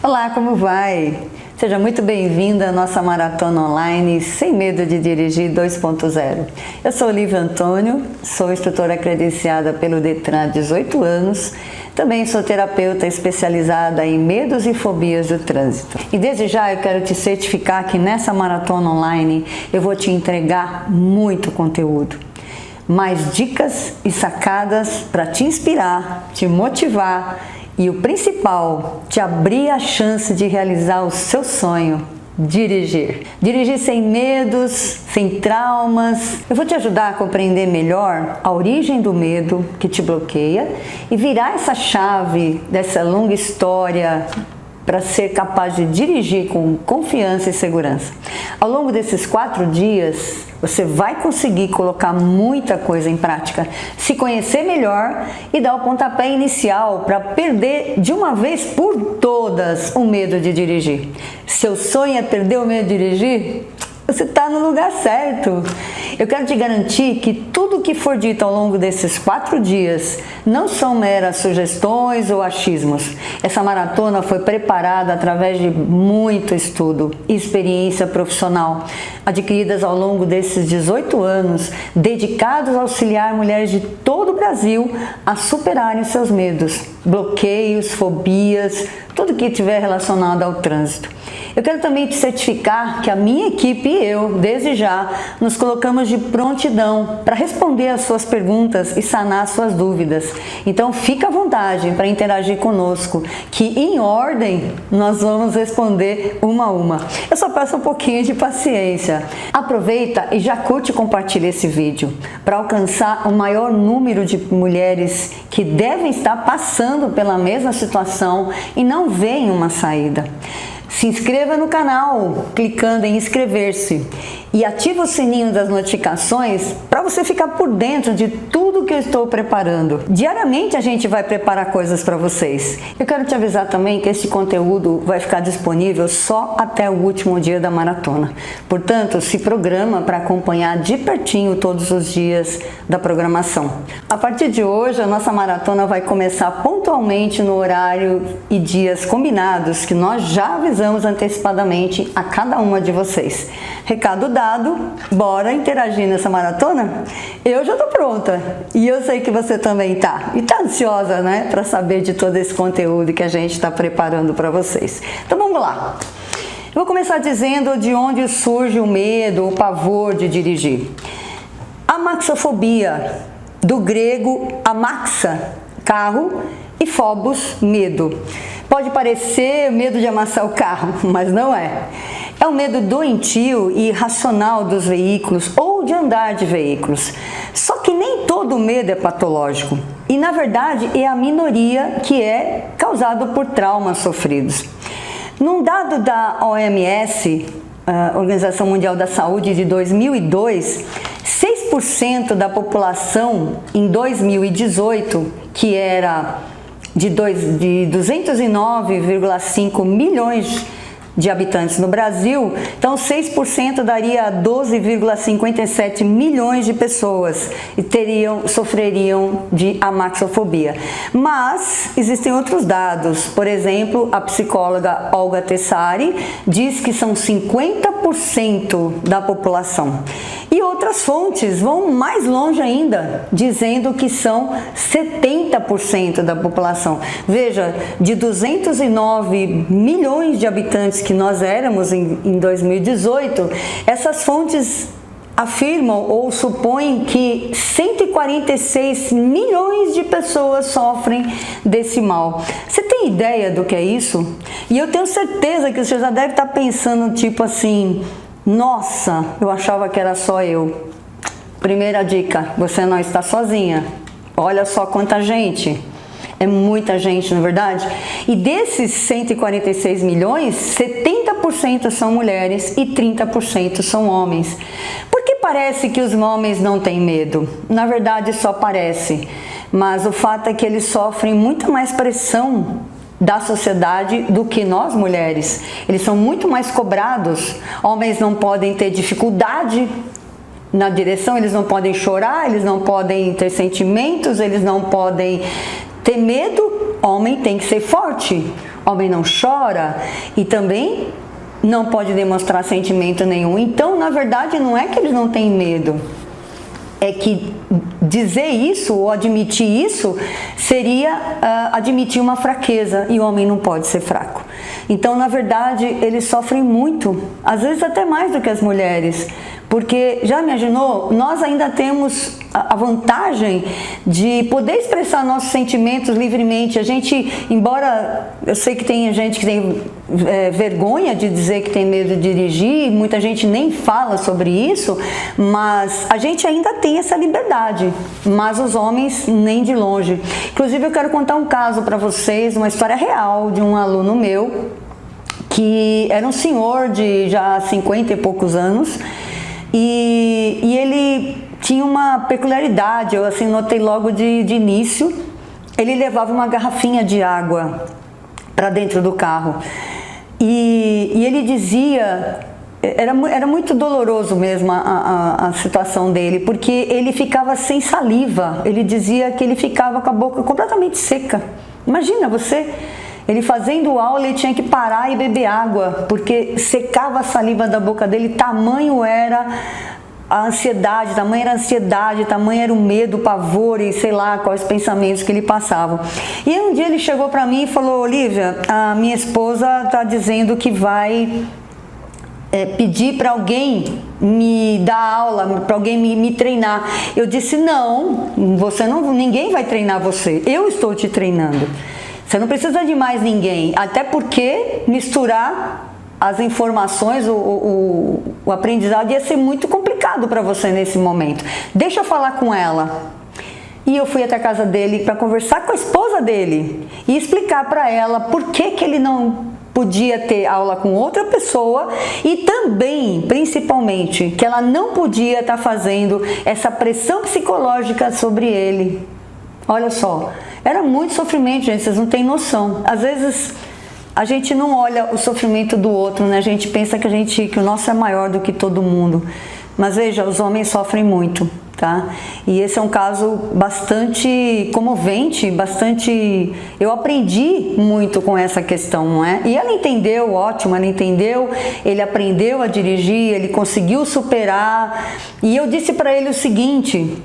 Olá, como vai? Seja muito bem-vinda à nossa maratona online Sem Medo de Dirigir 2.0. Eu sou Olivia Antônio, sou instrutora credenciada pelo Detran há 18 anos, também sou terapeuta especializada em medos e fobias do trânsito. E desde já eu quero te certificar que nessa maratona online eu vou te entregar muito conteúdo. Mais dicas e sacadas para te inspirar, te motivar e o principal, te abrir a chance de realizar o seu sonho, dirigir. Dirigir sem medos, sem traumas. Eu vou te ajudar a compreender melhor a origem do medo que te bloqueia e virar essa chave dessa longa história para ser capaz de dirigir com confiança e segurança. Ao longo desses 4 dias, você vai conseguir colocar muita coisa em prática, se conhecer melhor e dar o pontapé inicial para perder de uma vez por todas o medo de dirigir. Seu sonho é perder o medo de dirigir? Você está no lugar certo. Eu quero te garantir que tudo que for dito ao longo desses 4 dias não são meras sugestões ou achismos. Essa maratona foi preparada através de muito estudo e experiência profissional, adquiridas ao longo desses 18 anos, dedicados a auxiliar mulheres de todo o Brasil a superarem seus medos, bloqueios, fobias, tudo que estiver relacionado ao trânsito. Eu quero também te certificar que a minha equipe e eu, desde já, nos colocamos de prontidão para responder às suas perguntas e sanar as suas dúvidas. Então fica à vontade para interagir conosco, que em ordem nós vamos responder uma a uma. Eu só peço um pouquinho de paciência. Aproveita e já curte e compartilha esse vídeo para alcançar o maior número de mulheres que devem estar passando pela mesma situação e não veem uma saída. Se inscreva no canal clicando em inscrever-se e ative o sininho das notificações para você ficar por dentro de tudo que eu estou preparando. Diariamente a gente vai preparar coisas para vocês. Eu quero te avisar também que esse conteúdo vai ficar disponível só até o último dia da maratona. Portanto, se programa para acompanhar de pertinho todos os dias da programação. A partir de hoje, a nossa maratona vai começar pontualmente no horário e dias combinados que nós já avisamos antecipadamente a cada uma de vocês. Recado dado, bora interagir nessa maratona? Eu já tô pronta e eu sei que você também tá. E tá ansiosa, né, para saber de todo esse conteúdo que a gente está preparando para vocês. Então vamos lá. Eu vou começar dizendo de onde surge o medo, o pavor de dirigir. Amaxofobia, do grego amaxa, carro, e phobos, medo. Pode parecer medo de amassar o carro, mas não é. É um medo doentio e irracional dos veículos ou de andar de veículos. Só que nem todo medo é patológico. E, na verdade, é a minoria que é causado por traumas sofridos. Num dado da OMS, a Organização Mundial da Saúde, de 2002, 6% da população em 2018, que era de 209,5 milhões de habitantes no Brasil, então 6% daria 12,57 milhões de pessoas e sofreriam de amaxofobia. Mas existem outros dados, por exemplo, a psicóloga Olga Tessari diz que são 50% da população. E outras fontes vão mais longe ainda, dizendo que são 70% da população. Veja, de 209 milhões de habitantes que nós éramos em 2018, essas fontes afirmam ou supõem que 146 milhões de pessoas sofrem desse mal. Você tem ideia do que é isso? E eu tenho certeza que você já deve estar pensando tipo assim: nossa, eu achava que era só eu. Primeira dica, você não está sozinha. Olha só quanta gente. É muita gente, não é verdade? E desses 146 milhões, 70% são mulheres e 30% são homens. Por que parece que os homens não têm medo? Na verdade, só parece. Mas o fato é que eles sofrem muita mais pressão da sociedade do que nós mulheres. Eles são muito mais cobrados. Homens não podem ter dificuldade na direção, eles não podem chorar, eles não podem ter sentimentos, eles não podem ter medo. Homem tem que ser forte. Homem não chora e também não pode demonstrar sentimento nenhum. Então, na verdade, não é que eles não têm medo. É que dizer isso ou admitir isso seria admitir uma fraqueza, e o homem não pode ser fraco. Então, na verdade, eles sofrem muito, às vezes até mais do que as mulheres, porque, já imaginou, nós ainda temos a vantagem de poder expressar nossos sentimentos livremente. A gente, embora eu sei que tem gente que tem vergonha de dizer que tem medo de dirigir, muita gente nem fala sobre isso, mas a gente ainda tem essa liberdade, mas os homens nem de longe. Inclusive, eu quero contar um caso para vocês, uma história real de um aluno meu, que era um senhor de já 50 e poucos anos, e ele tinha uma peculiaridade, eu assim notei logo de início. Ele levava uma garrafinha de água para dentro do carro, e ele dizia, era muito doloroso mesmo a situação dele, porque ele ficava sem saliva. Ele dizia que ele ficava com a boca completamente seca. Imagina você, ele fazendo aula, ele tinha que parar e beber água, porque secava a saliva da boca dele, tamanho era a ansiedade, tamanho era o medo, o pavor e sei lá quais pensamentos que ele passava. E aí um dia ele chegou para mim e falou: Olívia, a minha esposa está dizendo que vai pedir para alguém me dar aula, para alguém me treinar. Eu disse: não, ninguém vai treinar você, eu estou te treinando. Você não precisa de mais ninguém, até porque misturar as informações, o aprendizado ia ser muito complicado para você nesse momento. Deixa eu falar com ela. E eu fui até a casa dele para conversar com a esposa dele e explicar para ela por que ele não podia ter aula com outra pessoa, e também, principalmente, que ela não podia estar fazendo essa pressão psicológica sobre ele. Olha só, era muito sofrimento, gente, vocês não têm noção. Às vezes a gente não olha o sofrimento do outro, né? A gente pensa que o nosso é maior do que todo mundo. Mas veja, os homens sofrem muito, tá? E esse é um caso bastante comovente, eu aprendi muito com essa questão, não é? E ela entendeu, ótimo, ela entendeu, ele aprendeu a dirigir, ele conseguiu superar. E eu disse para ele o seguinte: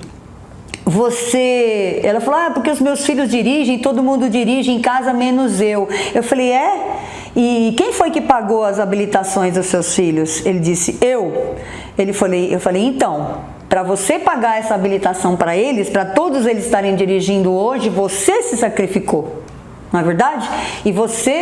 ela falou: porque os meus filhos dirigem, todo mundo dirige em casa, menos eu. Eu falei: e quem foi que pagou as habilitações dos seus filhos? Ele disse: eu. Eu falei: então, para você pagar essa habilitação para eles, para todos eles estarem dirigindo hoje, você se sacrificou. Não é verdade? E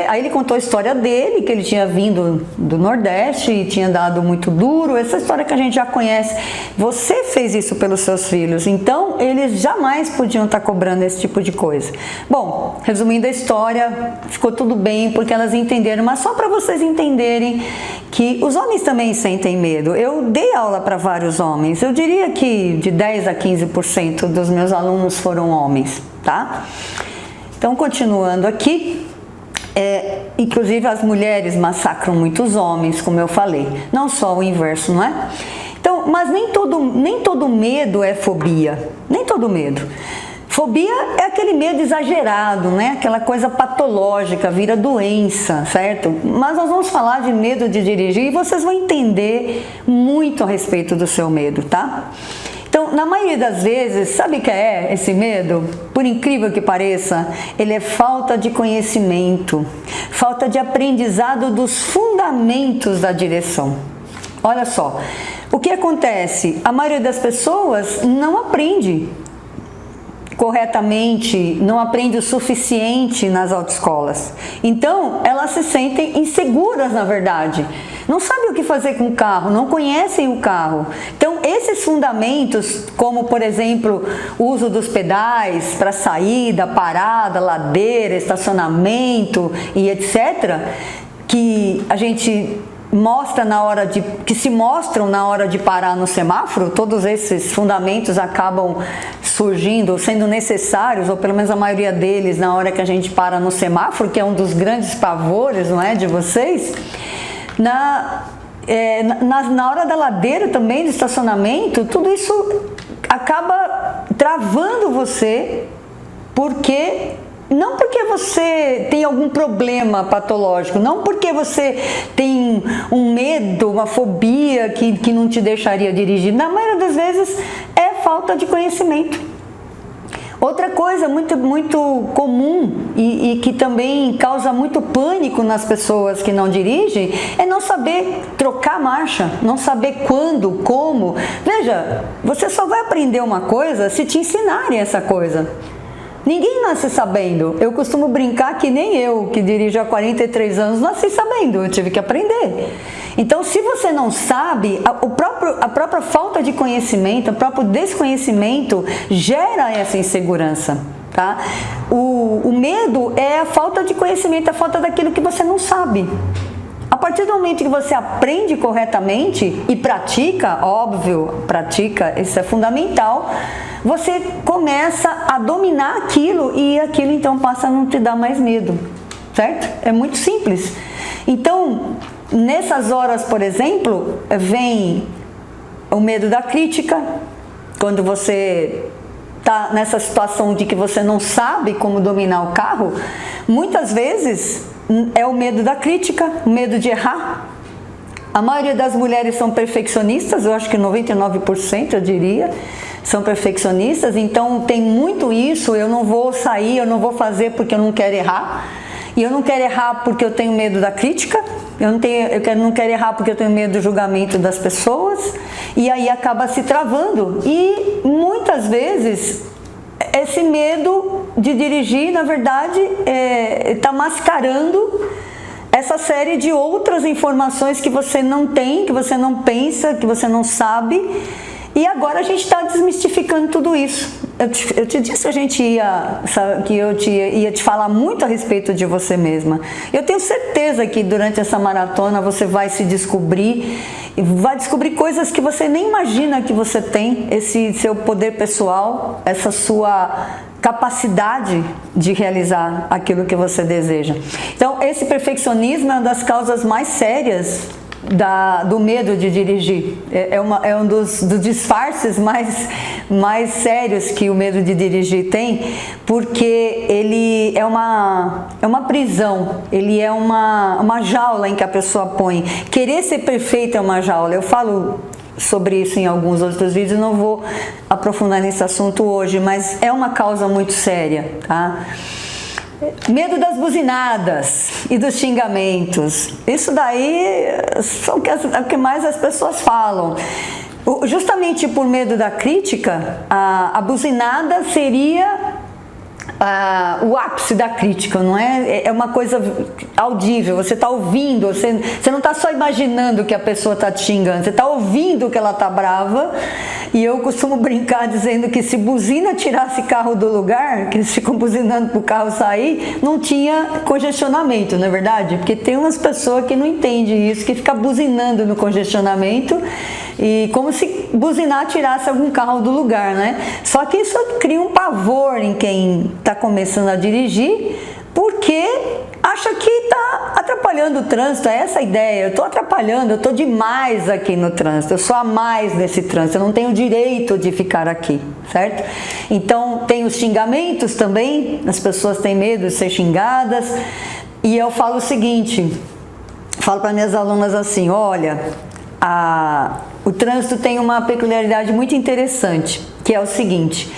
aí ele contou a história dele, que ele tinha vindo do Nordeste e tinha dado muito duro, essa história que a gente já conhece. Você fez isso pelos seus filhos, então eles jamais podiam estar cobrando esse tipo de coisa. Bom, resumindo a história, ficou tudo bem, porque elas entenderam, mas só para vocês entenderem que os homens também sentem medo. Eu dei aula para vários homens, eu diria que de 10 a 15% dos meus alunos foram homens, tá? Então, continuando aqui, inclusive as mulheres massacram muitos homens, como eu falei, não só o inverso, não é? Então, mas nem todo medo é fobia, nem todo medo. Fobia é aquele medo exagerado, né? Aquela coisa patológica, vira doença, certo? Mas nós vamos falar de medo de dirigir e vocês vão entender muito a respeito do seu medo, tá? Então, na maioria das vezes, sabe o que é esse medo? Por incrível que pareça, ele é falta de conhecimento, falta de aprendizado dos fundamentos da direção. Olha só, o que acontece? A maioria das pessoas não aprende corretamente, não aprende o suficiente nas autoescolas. Então, elas se sentem inseguras, na verdade. Não sabem o que fazer com o carro, não conhecem o carro. Então, esses fundamentos, como, por exemplo, o uso dos pedais para saída, parada, ladeira, estacionamento e etc., que a gente que se mostram na hora de parar no semáforo, todos esses fundamentos acabam surgindo, sendo necessários, ou pelo menos a maioria deles, na hora que a gente para no semáforo, que é um dos grandes pavores, não é, de vocês? Na hora da ladeira também, do estacionamento, tudo isso acaba travando você, porque Não porque você tem algum problema patológico, não porque você tem um medo, uma fobia que não te deixaria dirigir. Na maioria das vezes é falta de conhecimento. Outra coisa muito comum e que também causa muito pânico nas pessoas que não dirigem é não saber trocar marcha, não saber quando, como. Veja, você só vai aprender uma coisa se te ensinarem essa coisa. Ninguém nasce sabendo. Eu costumo brincar que nem eu, que dirijo há 43 anos, nasci sabendo, eu tive que aprender. Então, se você não sabe, a própria falta de conhecimento, o próprio desconhecimento gera essa insegurança, tá? O medo é a falta de conhecimento, a falta daquilo que você não sabe. A partir do momento que você aprende corretamente e pratica, óbvio, pratica, isso é fundamental, você começa a dominar aquilo e aquilo então passa a não te dar mais medo, certo? É muito simples. Então, nessas horas, por exemplo, vem o medo da crítica, quando você está nessa situação de que você não sabe como dominar o carro, muitas vezes é o medo da crítica, o medo de errar. A maioria das mulheres são perfeccionistas, eu acho que 99% eu diria, são perfeccionistas, então tem muito isso, eu não vou sair, eu não vou fazer porque eu não quero errar, e eu não quero errar porque eu tenho medo da crítica, eu não quero errar porque eu tenho medo do julgamento das pessoas, e aí acaba se travando, e muitas vezes esse medo de dirigir, na verdade, está mascarando essa série de outras informações que você não tem, que você não pensa, que você não sabe. E agora a gente está desmistificando tudo isso. Eu te disse que eu ia te falar muito a respeito de você mesma. Eu tenho certeza que durante essa maratona você vai se descobrir, vai descobrir coisas que você nem imagina que você tem, esse seu poder pessoal, essa sua capacidade de realizar aquilo que você deseja. Então, esse perfeccionismo é uma das causas mais sérias do medo de dirigir. É um dos disfarces mais sérios que o medo de dirigir tem, porque ele é uma prisão, ele é uma jaula em que a pessoa põe. Querer ser perfeito é uma jaula. Eu falo sobre isso em alguns outros vídeos, não vou aprofundar nesse assunto hoje, mas é uma causa muito séria, tá? Medo das buzinadas e dos xingamentos. Isso daí são o que mais as pessoas falam. Justamente por medo da crítica, a buzinada seria o ápice da crítica, não é? É uma coisa audível, você está ouvindo, você não está só imaginando que a pessoa está te xingando, você está ouvindo que ela está brava. E eu costumo brincar dizendo que se buzina tirasse carro do lugar, que eles ficam buzinando para o carro sair, não tinha congestionamento, não é verdade? Porque tem umas pessoas que não entendem isso, que fica buzinando no congestionamento, e como se buzinar tirasse algum carro do lugar, né? Só que isso cria um pavor em quem está começando a dirigir, porque acha que está atrapalhando o trânsito. É essa a ideia, eu estou atrapalhando, eu estou demais aqui no trânsito, eu sou a mais nesse trânsito, eu não tenho direito de ficar aqui, certo? Então tem os xingamentos também, as pessoas têm medo de ser xingadas, e eu falo o seguinte, falo para minhas alunas assim, olha, o trânsito tem uma peculiaridade muito interessante, que é o seguinte,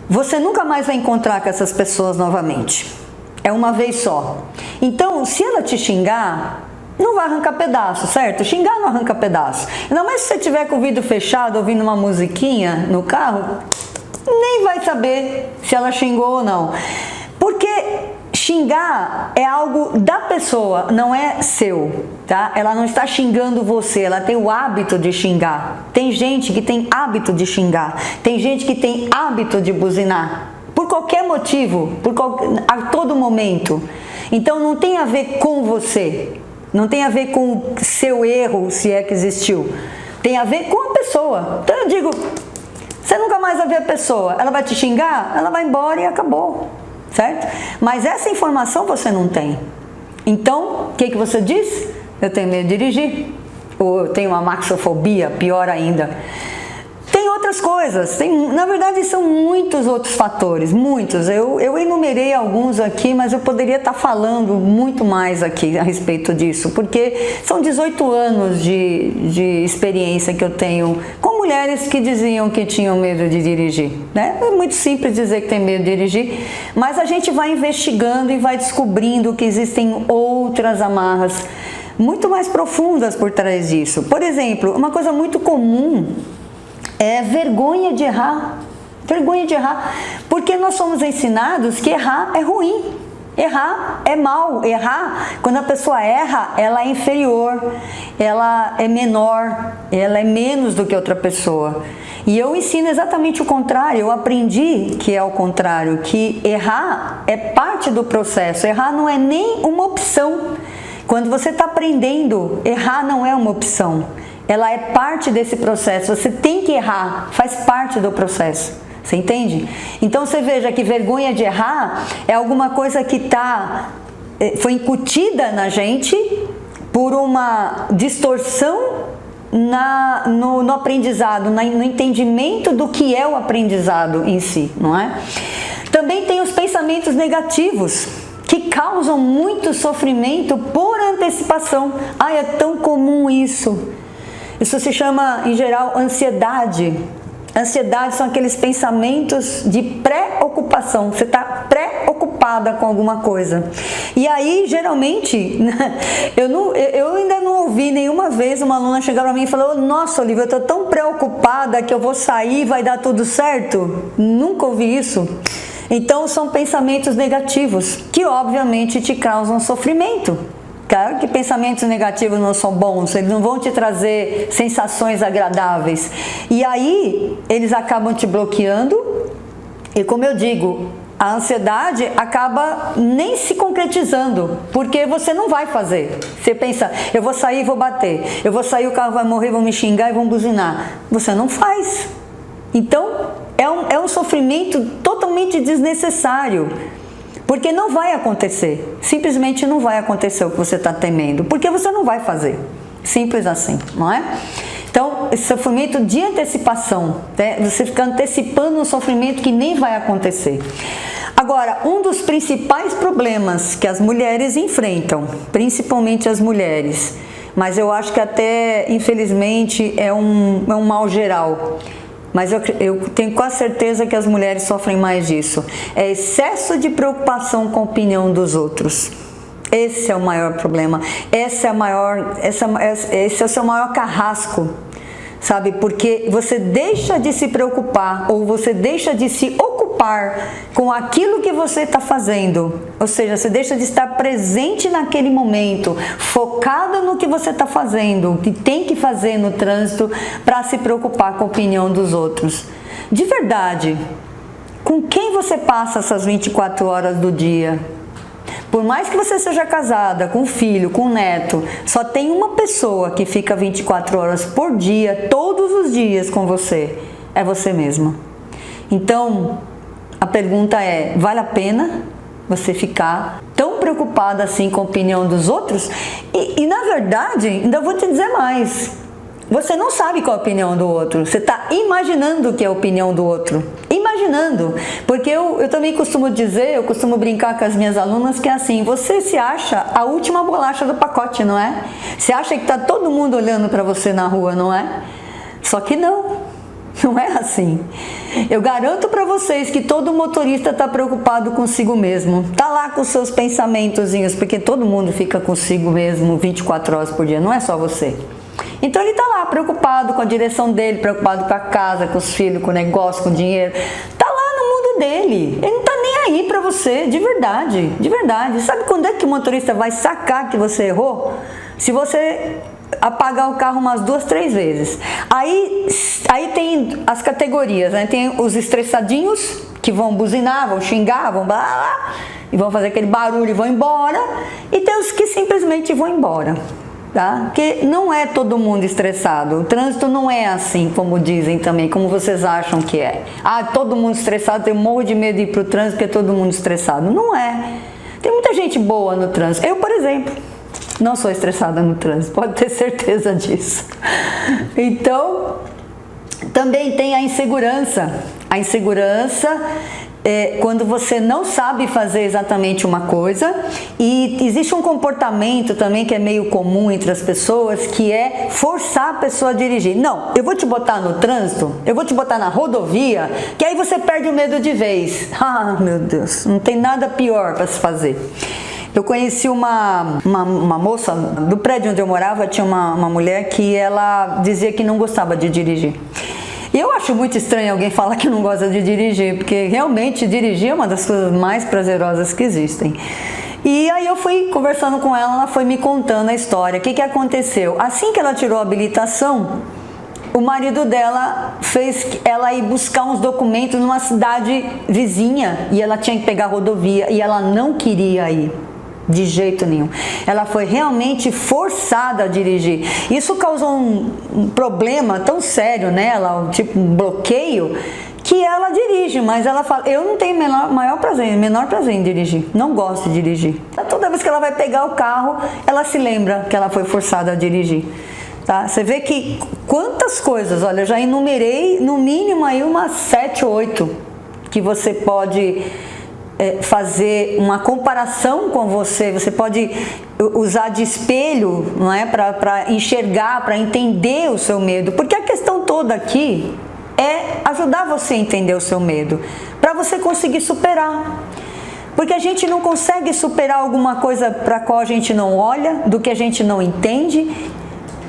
você nunca mais vai encontrar com essas pessoas novamente. É uma vez só. Então, se ela te xingar, não vai arrancar pedaço, certo? Xingar não arranca pedaço. Ainda mais se você tiver com o vidro fechado, ouvindo uma musiquinha no carro, nem vai saber se ela xingou ou não. Porque xingar é algo da pessoa, não é seu, tá? Ela não está xingando você, ela tem o hábito de xingar. Tem gente que tem hábito de xingar. Tem gente que tem hábito de buzinar. Por qualquer motivo, a todo momento. Então não tem a ver com você, não tem a ver com o seu erro, se é que existiu. Tem a ver com a pessoa. Então eu digo, você nunca mais vai ver a pessoa, ela vai te xingar, ela vai embora e acabou, certo? Mas essa informação você não tem. Então, o que você diz? Eu tenho medo de dirigir, ou eu tenho uma maxofobia, pior ainda. Tem outras outras coisas, na verdade são muitos outros fatores, muitos. Eu enumerei alguns aqui, mas eu poderia estar falando muito mais aqui a respeito disso, porque são 18 anos de experiência que eu tenho com mulheres que diziam que tinham medo de dirigir, né? É muito simples dizer que tem medo de dirigir, mas a gente vai investigando e vai descobrindo que existem outras amarras muito mais profundas por trás disso. Por exemplo, uma coisa muito comum é vergonha de errar. Vergonha de errar. Porque nós somos ensinados que errar é ruim. Errar é mal. Errar, quando a pessoa erra, ela é inferior, ela é menor, ela é menos do que outra pessoa. E eu ensino exatamente o contrário. Eu aprendi que é o contrário, que errar é parte do processo. Errar não é nem uma opção. Quando você está aprendendo, errar não é uma opção. Ela é parte desse processo. Você tem que errar, faz parte do processo. Você entende? Então você veja que vergonha de errar é alguma coisa que foi incutida na gente por uma distorção no aprendizado, no entendimento do que é o aprendizado em si, não é? Também tem os pensamentos negativos, que causam muito sofrimento por antecipação. Ai, é tão comum isso. Isso se chama, em geral, ansiedade. Ansiedade são aqueles pensamentos de pré-ocupação. Você está preocupada com alguma coisa. E aí, geralmente, eu ainda não ouvi nenhuma vez uma aluna chegar para mim e falar: nossa, Olivia, eu estou tão preocupada que eu vou sair e vai dar tudo certo. Nunca ouvi isso. Então, são pensamentos negativos que, obviamente, te causam sofrimento. Claro que pensamentos negativos não são bons, eles não vão te trazer sensações agradáveis. E aí, eles acabam te bloqueando. E como eu digo, a ansiedade acaba nem se concretizando, porque você não vai fazer. Você pensa: eu vou sair e vou bater. Eu vou sair, o carro vai morrer, vão me xingar e vão buzinar. Você não faz. Então, é um sofrimento totalmente desnecessário, porque não vai acontecer, simplesmente não vai acontecer o que você está temendo, porque você não vai fazer, simples assim, não é? Então, esse sofrimento de antecipação, né? Você fica antecipando um sofrimento que nem vai acontecer. Agora, um dos principais problemas que as mulheres enfrentam, principalmente as mulheres, mas eu acho que até, infelizmente, é um mal geral, mas eu tenho quase certeza que as mulheres sofrem mais disso. É excesso de preocupação com a opinião dos outros. Esse é o maior problema. Esse é o seu maior carrasco, sabe? Porque você deixa de se preocupar ou você deixa de se ocupar com aquilo que você está fazendo. Ou seja, você deixa de estar presente naquele momento, focada no que você está fazendo, o que tem que fazer no trânsito, para se preocupar com a opinião dos outros. De verdade, com quem você passa essas 24 horas do dia? Por mais que você seja casada, com filho, com neto, só tem uma pessoa que fica 24 horas por dia, todos os dias com você. É você mesma. Então, a pergunta é: vale a pena você ficar tão preocupada assim com a opinião dos outros? E na verdade, ainda vou te dizer mais. Você não sabe qual é a opinião do outro. Você está imaginando que é a opinião do outro. Imaginando. Porque eu também costumo dizer, eu costumo brincar com as minhas alunas que é assim: você se acha a última bolacha do pacote, não é? Você acha que está todo mundo olhando para você na rua, não é? Só que não. Não é assim. Eu garanto para vocês que todo motorista está preocupado consigo mesmo. Está lá com seus pensamentozinhos, porque todo mundo fica consigo mesmo 24 horas por dia, não é só você. Então ele está lá preocupado com a direção dele, preocupado com a casa, com os filhos, com o negócio, com o dinheiro. Está lá no mundo dele. Ele não está nem aí para você, de verdade, de verdade. Sabe quando é que o motorista vai sacar que você errou? Se você apagar o carro umas 2, 3 vezes. Aí tem as categorias, né? Tem os estressadinhos, que vão buzinar, vão xingar, vão blá, blá, e vão fazer aquele barulho e vão embora. E tem os que simplesmente vão embora. Tá? Porque não é todo mundo estressado. O trânsito não é assim, como dizem também, como vocês acham que é. Ah, todo mundo estressado, eu morro de medo de ir para o trânsito porque é todo mundo estressado. Não é. Tem muita gente boa no trânsito. Eu, por exemplo, não sou estressada no trânsito, pode ter certeza disso. Então, Também tem a insegurança. A insegurança é quando você não sabe fazer exatamente uma coisa, e existe um comportamento também que é meio comum entre as pessoas, que é forçar a pessoa a dirigir. Não, eu vou te botar no trânsito, eu vou te botar na rodovia, que aí você perde o medo de vez. Ah, meu Deus, não tem nada pior para se fazer. Eu conheci uma moça, do prédio onde eu morava, tinha uma mulher que ela dizia que não gostava de dirigir. E eu acho muito estranho alguém falar que não gosta de dirigir, porque realmente dirigir é uma das coisas mais prazerosas que existem. E aí eu fui conversando com ela foi me contando a história. O que aconteceu? Assim que ela tirou a habilitação, o marido dela fez ela ir buscar uns documentos numa cidade vizinha, e ela tinha que pegar a rodovia, e ela não queria ir. De jeito nenhum. Ela foi realmente forçada a dirigir. Isso causou um problema tão sério nela, tipo um bloqueio, que ela dirige, mas ela fala, eu não tenho menor prazer em dirigir, não gosto de dirigir. Toda vez que ela vai pegar o carro, ela se lembra que ela foi forçada a dirigir. Tá? Você vê que quantas coisas, olha, eu já enumerei no mínimo aí umas 7 ou 8 que você pode fazer uma comparação com você pode usar de espelho, não é, para enxergar, para entender o seu medo, porque a questão toda aqui é ajudar você a entender o seu medo, para você conseguir superar. Porque a gente não consegue superar alguma coisa para a qual a gente não olha, do que a gente não entende.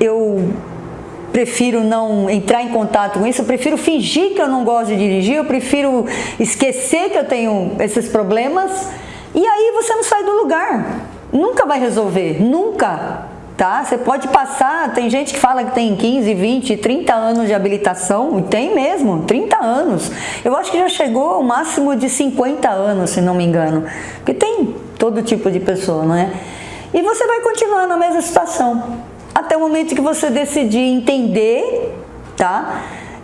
Eu prefiro não entrar em contato com isso, eu prefiro fingir que eu não gosto de dirigir, eu prefiro esquecer que eu tenho esses problemas, e aí você não sai do lugar, nunca vai resolver, nunca, tá? Você pode passar, tem gente que fala que tem 15, 20, 30 anos de habilitação, e tem mesmo, 30 anos, eu acho que já chegou ao máximo de 50 anos, se não me engano, porque tem todo tipo de pessoa, não é? E você vai continuar na mesma situação, até o momento que você decidir entender, tá?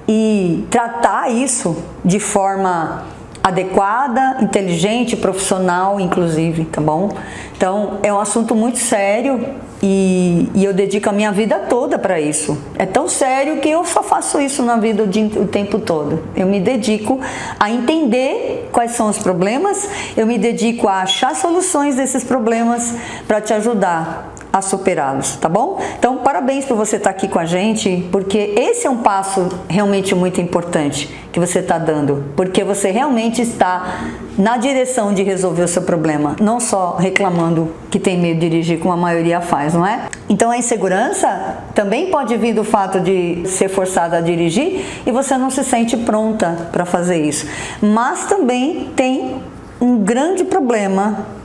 E tratar isso de forma adequada, inteligente, profissional, inclusive, tá bom? Então, é um assunto muito sério e eu dedico a minha vida toda para isso. É tão sério que eu só faço isso na vida o tempo todo. Eu me dedico a entender quais são os problemas, eu me dedico a achar soluções desses problemas para te ajudar a superá-los, tá bom? Então, parabéns por você estar aqui com a gente, porque esse é um passo realmente muito importante que você está dando, porque você realmente está na direção de resolver o seu problema, não só reclamando que tem medo de dirigir, como a maioria faz, não é? Então, a insegurança também pode vir do fato de ser forçada a dirigir e você não se sente pronta para fazer isso, mas também tem um grande problema,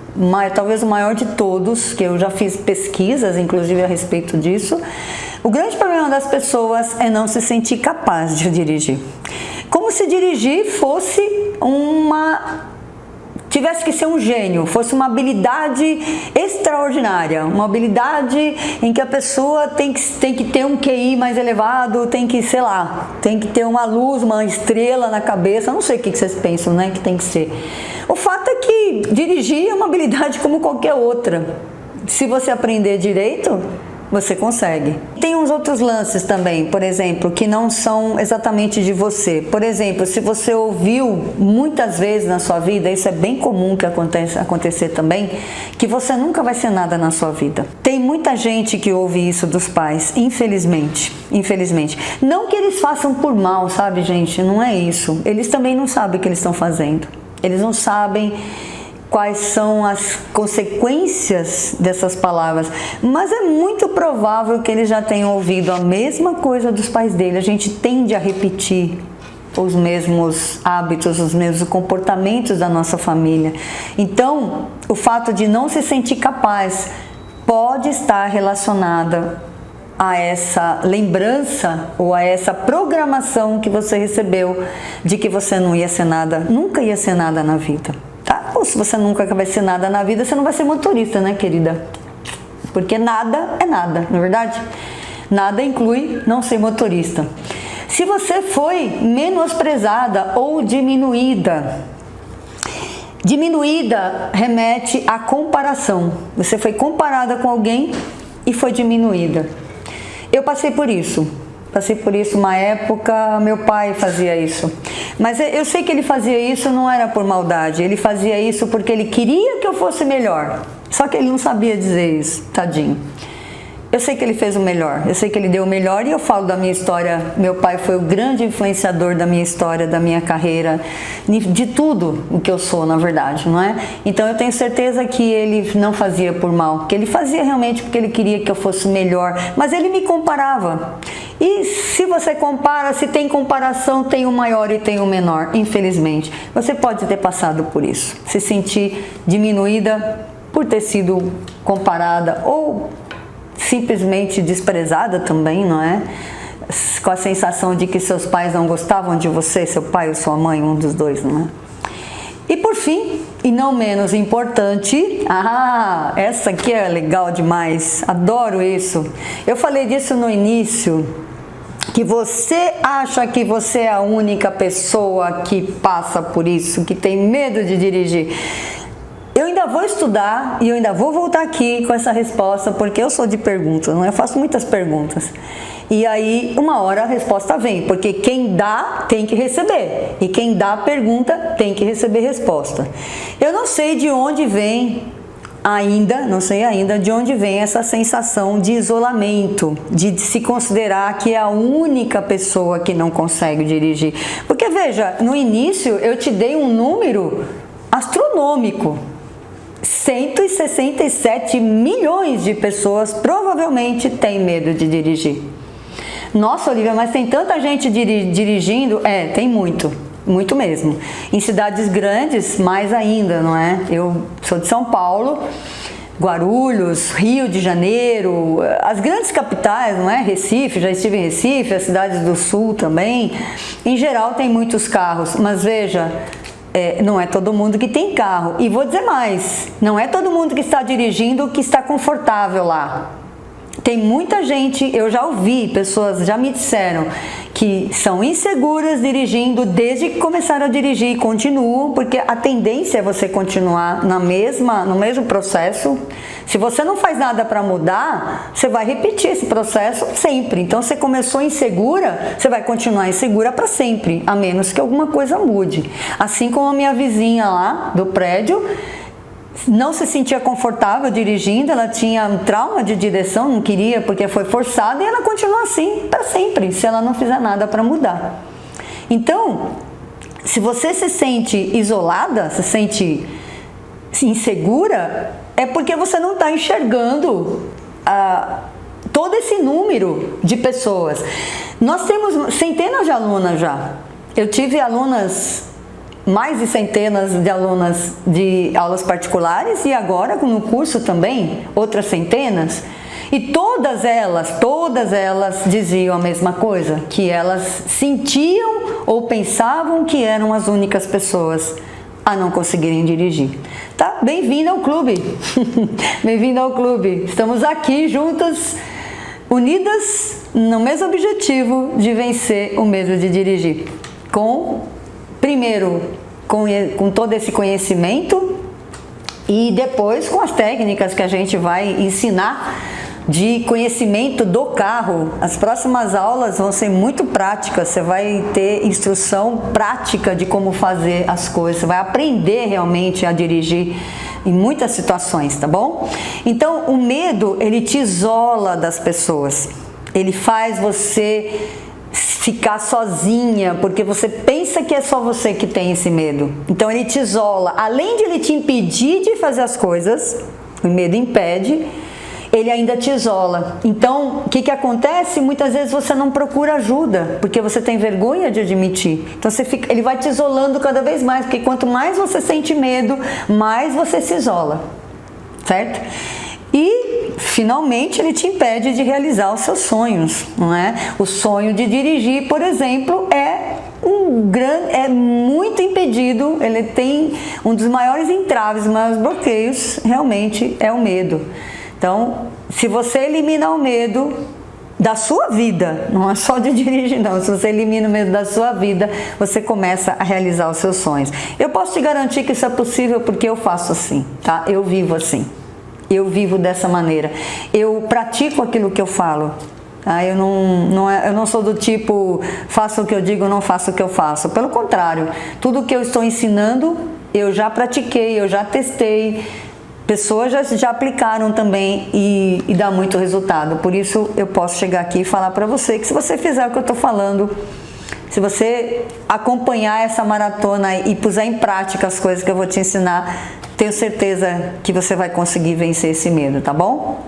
talvez o maior de todos, que eu já fiz pesquisas, inclusive, a respeito disso. O grande problema das pessoas é não se sentir capaz de dirigir. Como se dirigir fosse tivesse que ser um gênio, fosse uma habilidade extraordinária, uma habilidade em que a pessoa tem que ter um QI mais elevado, tem que ter uma luz, uma estrela na cabeça, não sei o que vocês pensam, né, que tem que ser. O fato é que dirigir é uma habilidade como qualquer outra. Se você aprender direito, você consegue. Tem uns outros lances também, por exemplo, que não são exatamente de você. Por exemplo, se você ouviu muitas vezes na sua vida, isso é bem comum que acontecer também, que você nunca vai ser nada na sua vida. Tem muita gente que ouve isso dos pais, infelizmente. Não que eles façam por mal, sabe, gente? Não é isso. Eles também não sabem o que eles estão fazendo. Eles não sabem quais são as consequências dessas palavras, mas é muito provável que eles já tenham ouvido a mesma coisa dos pais dele. A gente tende a repetir os mesmos hábitos, os mesmos comportamentos da nossa família. Então, o fato de não se sentir capaz pode estar relacionada a essa lembrança ou a essa programação que você recebeu de que você não ia ser nada, nunca ia ser nada na vida. Tá? Ou se você nunca vai ser nada na vida, você não vai ser motorista, né, querida? Porque nada é nada, não é verdade? Nada inclui não ser motorista. Se você foi menosprezada ou diminuída remete à comparação. Você foi comparada com alguém e foi diminuída. Eu passei por isso. Passei por isso uma época, meu pai fazia isso. Mas eu sei que ele fazia isso não era por maldade, ele fazia isso porque ele queria que eu fosse melhor. Só que ele não sabia dizer isso, tadinho. Eu sei que ele fez o melhor, eu sei que ele deu o melhor e eu falo da minha história. Meu pai foi o grande influenciador da minha história, da minha carreira, de tudo o que eu sou, na verdade, não é? Então eu tenho certeza que ele não fazia por mal, que ele fazia realmente porque ele queria que eu fosse melhor, mas ele me comparava. E se você compara, se tem comparação, tem o maior e tem o menor, infelizmente. Você pode ter passado por isso, se sentir diminuída por ter sido comparada ou simplesmente desprezada também, não é? Com a sensação de que seus pais não gostavam de você, seu pai ou sua mãe, um dos dois, não é? E por fim, e não menos importante, essa aqui é legal demais, adoro isso. Eu falei disso no início, que você acha que você é a única pessoa que passa por isso, que tem medo de dirigir. Eu ainda vou estudar e eu ainda vou voltar aqui com essa resposta, porque eu sou de perguntas, não é? Eu faço muitas perguntas. E aí, uma hora a resposta vem, porque quem dá tem que receber. E quem dá a pergunta tem que receber resposta. Eu não sei de onde vem não sei ainda de onde vem essa sensação de isolamento, de se considerar que é a única pessoa que não consegue dirigir. Porque veja, no início eu te dei um número astronômico. 167 milhões de pessoas provavelmente têm medo de dirigir. Nossa, Olivia, mas tem tanta gente dirigindo? Tem muito mesmo. Em cidades grandes, mais ainda, não é? Eu sou de São Paulo, Guarulhos, Rio de Janeiro, as grandes capitais, não é? Recife, já estive em Recife, as cidades do Sul também. Em geral tem muitos carros, mas veja, não é todo mundo que tem carro. E vou dizer mais, não é todo mundo que está dirigindo que está confortável lá. Tem muita gente, eu já ouvi, pessoas já me disseram que são inseguras dirigindo desde que começaram a dirigir e continuam, porque a tendência é você continuar no mesmo processo. Se você não faz nada para mudar, você vai repetir esse processo sempre. Então, você começou insegura, você vai continuar insegura para sempre, a menos que alguma coisa mude. Assim como a minha vizinha lá do prédio, não se sentia confortável dirigindo, ela tinha um trauma de direção, não queria porque foi forçada e ela continua assim para sempre, se ela não fizer nada para mudar. Então, se você se sente isolada, se sente insegura, é porque você não está enxergando todo esse número de pessoas. Nós temos centenas de alunas já. Eu tive mais de centenas de alunas de aulas particulares e agora no curso também, outras centenas. E todas elas diziam a mesma coisa, que elas sentiam ou pensavam que eram as únicas pessoas a não conseguirem dirigir. Tá? Bem-vinda ao clube! Bem-vinda ao clube! Estamos aqui juntas, unidas no mesmo objetivo de vencer o medo de dirigir. Primeiro, com todo esse conhecimento e depois com as técnicas que a gente vai ensinar de conhecimento do carro. As próximas aulas vão ser muito práticas, você vai ter instrução prática de como fazer as coisas, você vai aprender realmente a dirigir em muitas situações, tá bom? Então, o medo, ele te isola das pessoas, ele faz você ficar sozinha, porque você pensa que é só você que tem esse medo. Então ele te isola, além de ele te impedir de fazer as coisas, o medo impede, ele ainda te isola. Então, o que acontece? Muitas vezes você não procura ajuda, porque você tem vergonha de admitir. Então ele vai te isolando cada vez mais, porque quanto mais você sente medo, mais você se isola, certo? E, finalmente, ele te impede de realizar os seus sonhos, não é? O sonho de dirigir, por exemplo, é muito impedido, ele tem um dos maiores entraves, maiores bloqueios, realmente é o medo. Então, se você eliminar o medo da sua vida, não é só de dirigir não, se você elimina o medo da sua vida, você começa a realizar os seus sonhos. Eu posso te garantir que isso é possível porque eu faço assim, tá? Eu vivo assim. Eu vivo dessa maneira, eu pratico aquilo que eu falo, Tá? Eu não sou do tipo, faço o que eu digo, não faço o que eu faço. Pelo contrário, tudo que eu estou ensinando, eu já pratiquei, eu já testei. Pessoas já aplicaram também e dá muito resultado. Por isso eu posso chegar aqui e falar para você que se você fizer o que eu estou falando, se você acompanhar essa maratona e puser em prática as coisas que eu vou te ensinar, tenho certeza que você vai conseguir vencer esse medo, tá bom?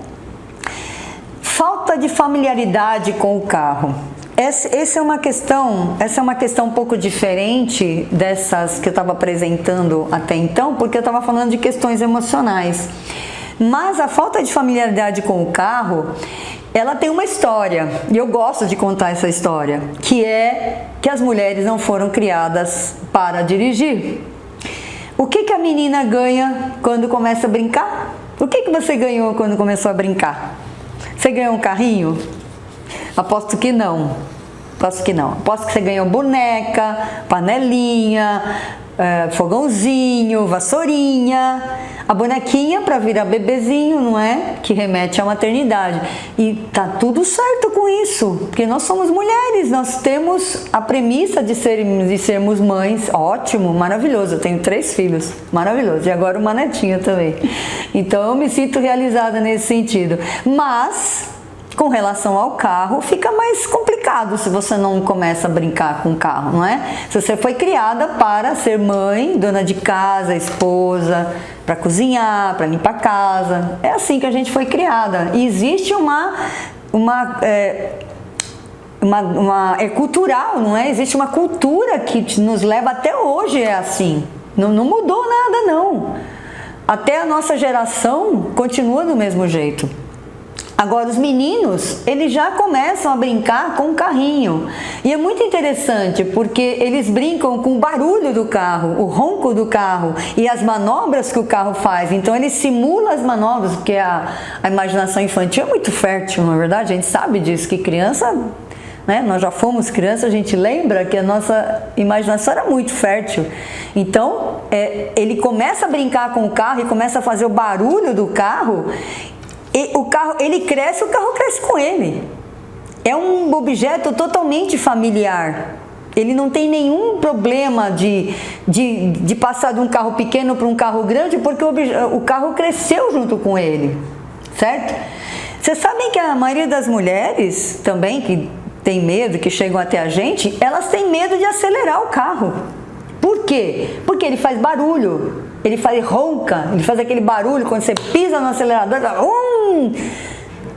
Falta de familiaridade com o carro. Essa é uma questão um pouco diferente dessas que eu estava apresentando até então, porque eu estava falando de questões emocionais. Mas a falta de familiaridade com o carro, ela tem uma história, e eu gosto de contar essa história, que é que as mulheres não foram criadas para dirigir. O que a menina ganha quando começa a brincar? O que você ganhou quando começou a brincar? Você ganhou um carrinho? Aposto que não. Aposto que você ganhou boneca, panelinha, fogãozinho, vassourinha, a bonequinha para virar bebezinho, não é? Que remete à maternidade. E tá tudo certo com isso, porque nós somos mulheres, nós temos a premissa de sermos mães. Ótimo, maravilhoso. Eu tenho 3 filhos, maravilhoso. E agora uma netinha também. Então eu me sinto realizada nesse sentido. Mas com relação ao carro, fica mais complicado se você não começa a brincar com o carro, não é? Se você foi criada para ser mãe, dona de casa, esposa, para cozinhar, para limpar a casa, é assim que a gente foi criada. E existe é cultural, não é? Existe uma cultura que nos leva até hoje, é assim. Não mudou nada, não. Até a nossa geração continua do mesmo jeito. Agora, os meninos, eles já começam a brincar com o carrinho. E é muito interessante, porque eles brincam com o barulho do carro, o ronco do carro e as manobras que o carro faz. Então, eles simulam as manobras, porque a imaginação infantil é muito fértil, não é verdade? A gente sabe disso, que criança, né? Nós já fomos criança, a gente lembra que a nossa imaginação era muito fértil. Então, ele começa a brincar com o carro e começa a fazer o barulho do carro. E o carro cresce com ele. É um objeto totalmente familiar. Ele não tem nenhum problema de passar de um carro pequeno para um carro grande, porque o carro cresceu junto com ele, certo? Vocês sabem que a maioria das mulheres também, que tem medo, que chegam até a gente, elas têm medo de acelerar o carro. Por quê? Porque ele faz barulho. Ele ronca, ele faz aquele barulho quando você pisa no acelerador,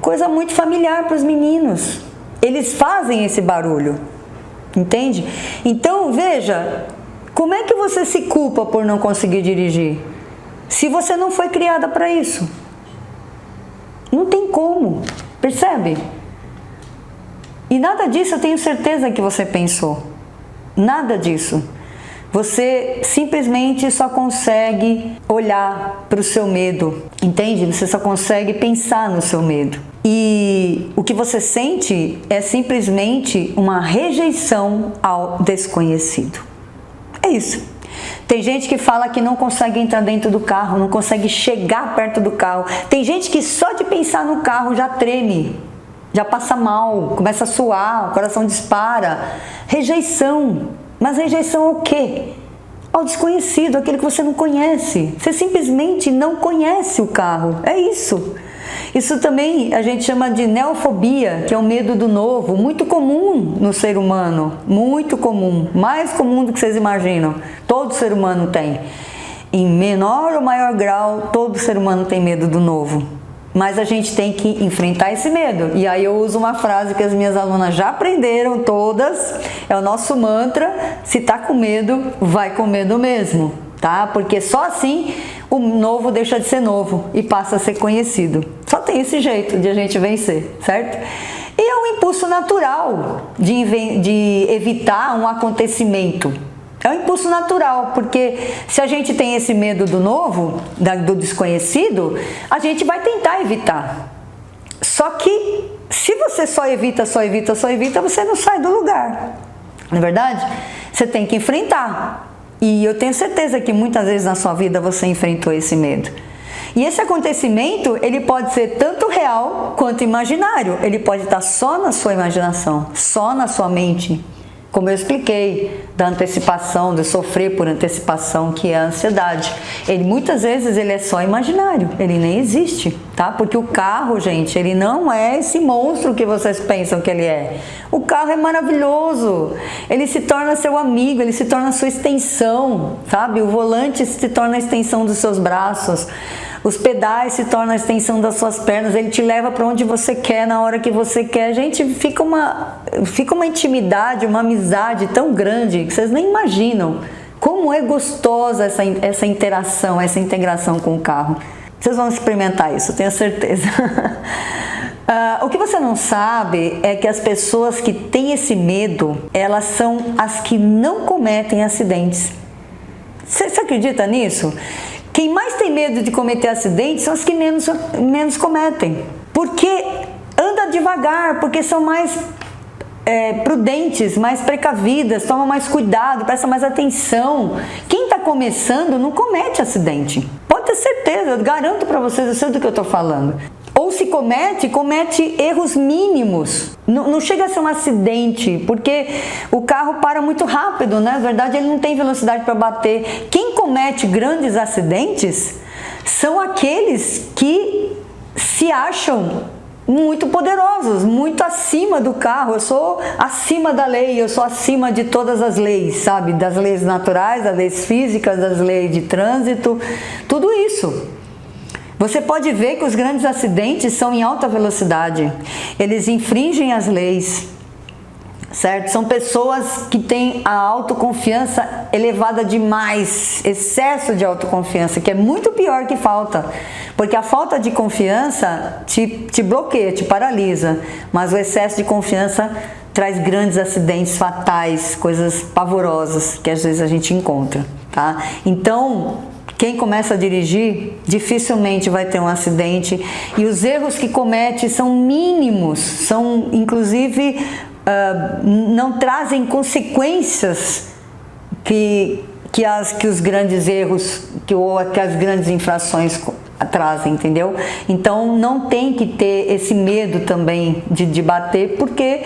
coisa muito familiar para os meninos. Eles fazem esse barulho, entende? Então, veja, como é que você se culpa por não conseguir dirigir? Se você não foi criada para isso. Não tem como, percebe? E nada disso eu tenho certeza que você pensou. Nada disso. Você simplesmente só consegue olhar para o seu medo, entende? Você só consegue pensar no seu medo. E o que você sente é simplesmente uma rejeição ao desconhecido. É isso. Tem gente que fala que não consegue entrar dentro do carro, não consegue chegar perto do carro. Tem gente que só de pensar no carro já treme, já passa mal, começa a suar, o coração dispara. Rejeição. Mas rejeição ao quê? Ao desconhecido, aquele que você não conhece. Você simplesmente não conhece o carro. É isso. Isso também a gente chama de neofobia, que é o medo do novo, muito comum no ser humano. Muito comum. Mais comum do que vocês imaginam. Todo ser humano tem. Em menor ou maior grau, todo ser humano tem medo do novo. Mas a gente tem que enfrentar esse medo. E aí eu uso uma frase que as minhas alunas já aprenderam todas. É o nosso mantra: se tá com medo, vai com medo mesmo, tá? Porque só assim o novo deixa de ser novo e passa a ser conhecido. Só tem esse jeito de a gente vencer, certo? E é um impulso natural de evitar um acontecimento. É um impulso natural, porque se a gente tem esse medo do novo, do desconhecido, a gente vai tentar evitar. Só que se você só evita, você não sai do lugar. Não é verdade? Você tem que enfrentar. E eu tenho certeza que muitas vezes na sua vida você enfrentou esse medo. E esse acontecimento, ele pode ser tanto real quanto imaginário. Ele pode estar só na sua imaginação, só na sua mente. Como eu expliquei, da antecipação, de sofrer por antecipação, que é a ansiedade. Muitas vezes ele é só imaginário, ele nem existe, tá? Porque o carro, gente, ele não é esse monstro que vocês pensam que ele é. O carro é maravilhoso, ele se torna seu amigo, ele se torna sua extensão, sabe? O volante se torna a extensão dos seus braços. Os pedais se tornam a extensão das suas pernas, ele te leva para onde você quer, na hora que você quer. Gente, fica uma intimidade, uma amizade tão grande que vocês nem imaginam como é gostosa essa interação, essa integração com o carro. Vocês vão experimentar isso, tenho certeza. O que você não sabe é que as pessoas que têm esse medo, elas são as que não cometem acidentes. Você acredita nisso? Quem mais tem medo de cometer acidentes são as que menos cometem. Porque anda devagar, porque são mais prudentes, mais precavidas, tomam mais cuidado, prestam mais atenção. Quem está começando não comete acidente. Pode ter certeza, eu garanto para vocês, eu sei do que eu estou falando. Ou se comete erros mínimos. Não chega a ser um acidente, porque o carro para muito rápido, né? Na verdade, ele não tem velocidade para bater. Quem comete grandes acidentes são aqueles que se acham muito poderosos, muito acima do carro. Eu sou acima da lei, eu sou acima de todas as leis, sabe? Das leis naturais, das leis físicas, das leis de trânsito, tudo isso. Você pode ver que os grandes acidentes são em alta velocidade, eles infringem as leis, certo? São pessoas que têm a autoconfiança elevada demais, excesso de autoconfiança, que é muito pior que falta, porque a falta de confiança te bloqueia, te paralisa, mas o excesso de confiança traz grandes acidentes fatais, coisas pavorosas que às vezes a gente encontra, tá? Então, quem começa a dirigir dificilmente vai ter um acidente, e os erros que comete são mínimos, são inclusive não trazem consequências que os grandes erros ou que as grandes infrações trazem, entendeu? Então não tem que ter esse medo também de bater, porque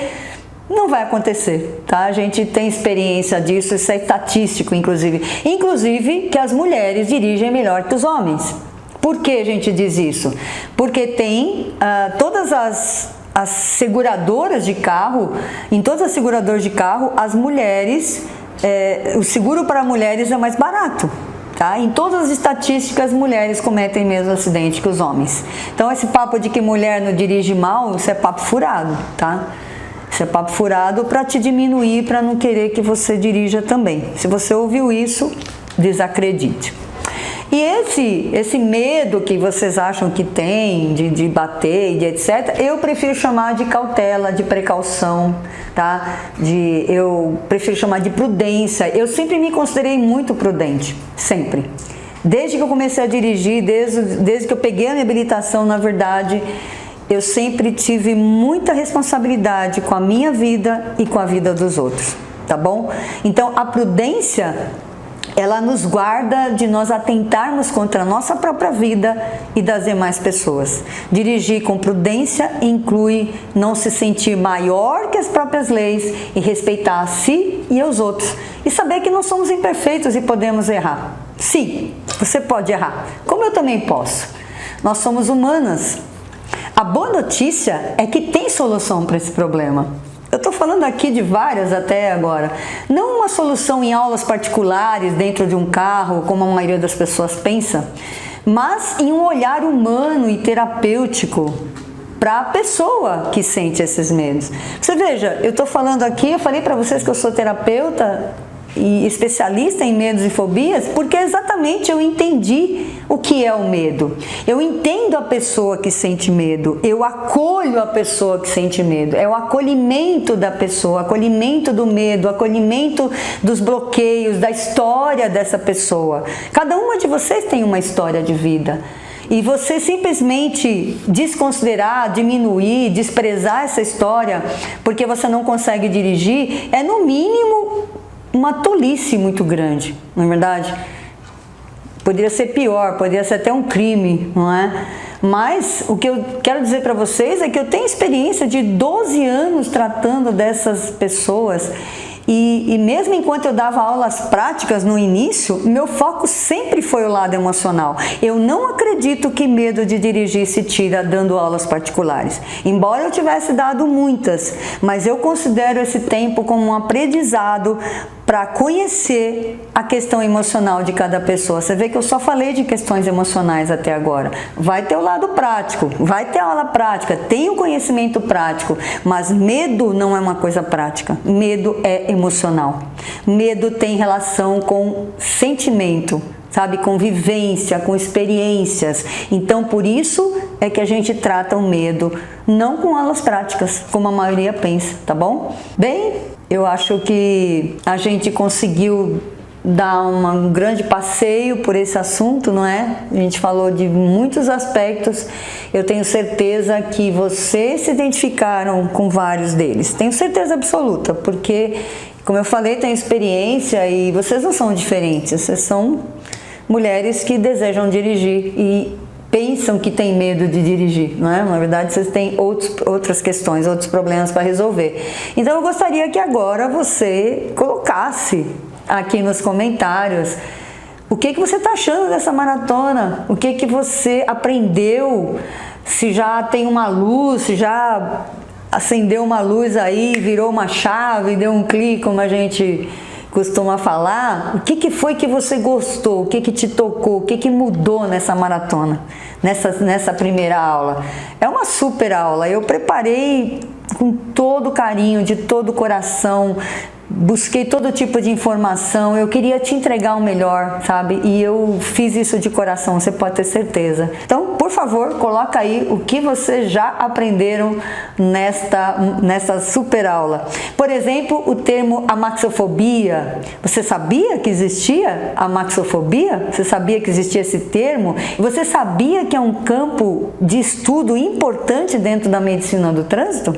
não vai acontecer, tá? A gente tem experiência disso, isso é estatístico, inclusive que as mulheres dirigem melhor que os homens. Por que a gente diz isso? Porque tem todas as seguradoras de carro, em todas as seguradoras de carro, as mulheres, o seguro para mulheres é mais barato. Tá? Em todas as estatísticas, mulheres cometem menos acidente que os homens. Então esse papo de que mulher não dirige mal, isso é papo furado, tá? Isso é papo furado para te diminuir, para não querer que você dirija também. Se você ouviu isso, desacredite. E esse medo que vocês acham que tem de bater, de etc., eu prefiro chamar de cautela, de precaução, tá? Eu prefiro chamar de prudência. Eu sempre me considerei muito prudente, sempre. Desde que eu comecei a dirigir, desde que eu peguei a minha habilitação, na verdade, eu sempre tive muita responsabilidade com a minha vida e com a vida dos outros, tá bom? Então, a prudência, ela nos guarda de nós atentarmos contra a nossa própria vida e das demais pessoas. Dirigir com prudência inclui não se sentir maior que as próprias leis e respeitar a si e aos outros. E saber que nós somos imperfeitos e podemos errar. Sim, você pode errar, como eu também posso. Nós somos humanas. A boa notícia é que tem solução para esse problema. Eu estou falando aqui de várias até agora. Não uma solução em aulas particulares dentro de um carro, como a maioria das pessoas pensa, mas em um olhar humano e terapêutico para a pessoa que sente esses medos. Você veja, eu estou falando aqui, eu falei para vocês que eu sou terapeuta e especialista em medos e fobias, porque exatamente eu entendi o que é o medo. Eu entendo a pessoa que sente medo, eu acolho a pessoa que sente medo, é o acolhimento da pessoa, acolhimento do medo, acolhimento dos bloqueios, da história dessa pessoa. Cada uma de vocês tem uma história de vida. E você simplesmente desconsiderar, diminuir, desprezar essa história porque você não consegue dirigir, é no mínimo uma tolice muito grande, não é verdade? Poderia ser pior, poderia ser até um crime, não é? Mas o que eu quero dizer para vocês é que eu tenho experiência de 12 anos tratando dessas pessoas. E mesmo enquanto eu dava aulas práticas no início, meu foco sempre foi o lado emocional. Eu não acredito que medo de dirigir se tira dando aulas particulares. Embora eu tivesse dado muitas, mas eu considero esse tempo como um aprendizado para conhecer a questão emocional de cada pessoa. Você vê que eu só falei de questões emocionais até agora. Vai ter o lado prático, vai ter aula prática, tem o conhecimento prático, mas medo não é uma coisa prática. Medo é emocional. Medo tem relação com sentimento, sabe, com vivência, com experiências. Então, por isso é que a gente trata o medo, não com aulas práticas, como a maioria pensa, tá bom? Bem, eu acho que a gente conseguiu dar um grande passeio por esse assunto, não é? A gente falou de muitos aspectos. Eu tenho certeza que vocês se identificaram com vários deles. Tenho certeza absoluta, porque, como eu falei, tenho experiência e vocês não são diferentes. Vocês são mulheres que desejam dirigir e pensam que têm medo de dirigir, não é? Na verdade, vocês têm outras questões, outros problemas para resolver. Então, eu gostaria que agora você colocasse aqui nos comentários o que você está achando dessa maratona, o que você aprendeu, se já tem uma luz, se já acendeu uma luz aí, virou uma chave, deu um clique, como a gente costuma falar. O que foi que você gostou, o que te tocou, o que mudou nessa maratona, nessa primeira aula. É uma super aula, eu preparei com todo carinho, de todo o coração, busquei todo tipo de informação, eu queria te entregar o melhor, sabe? E eu fiz isso de coração, você pode ter certeza. Então, por favor, coloca aí o que vocês já aprenderam nesta super aula. Por exemplo, o termo amaxofobia. Você sabia que existia amaxofobia? Você sabia que existia esse termo? Você sabia que é um campo de estudo importante dentro da medicina do trânsito?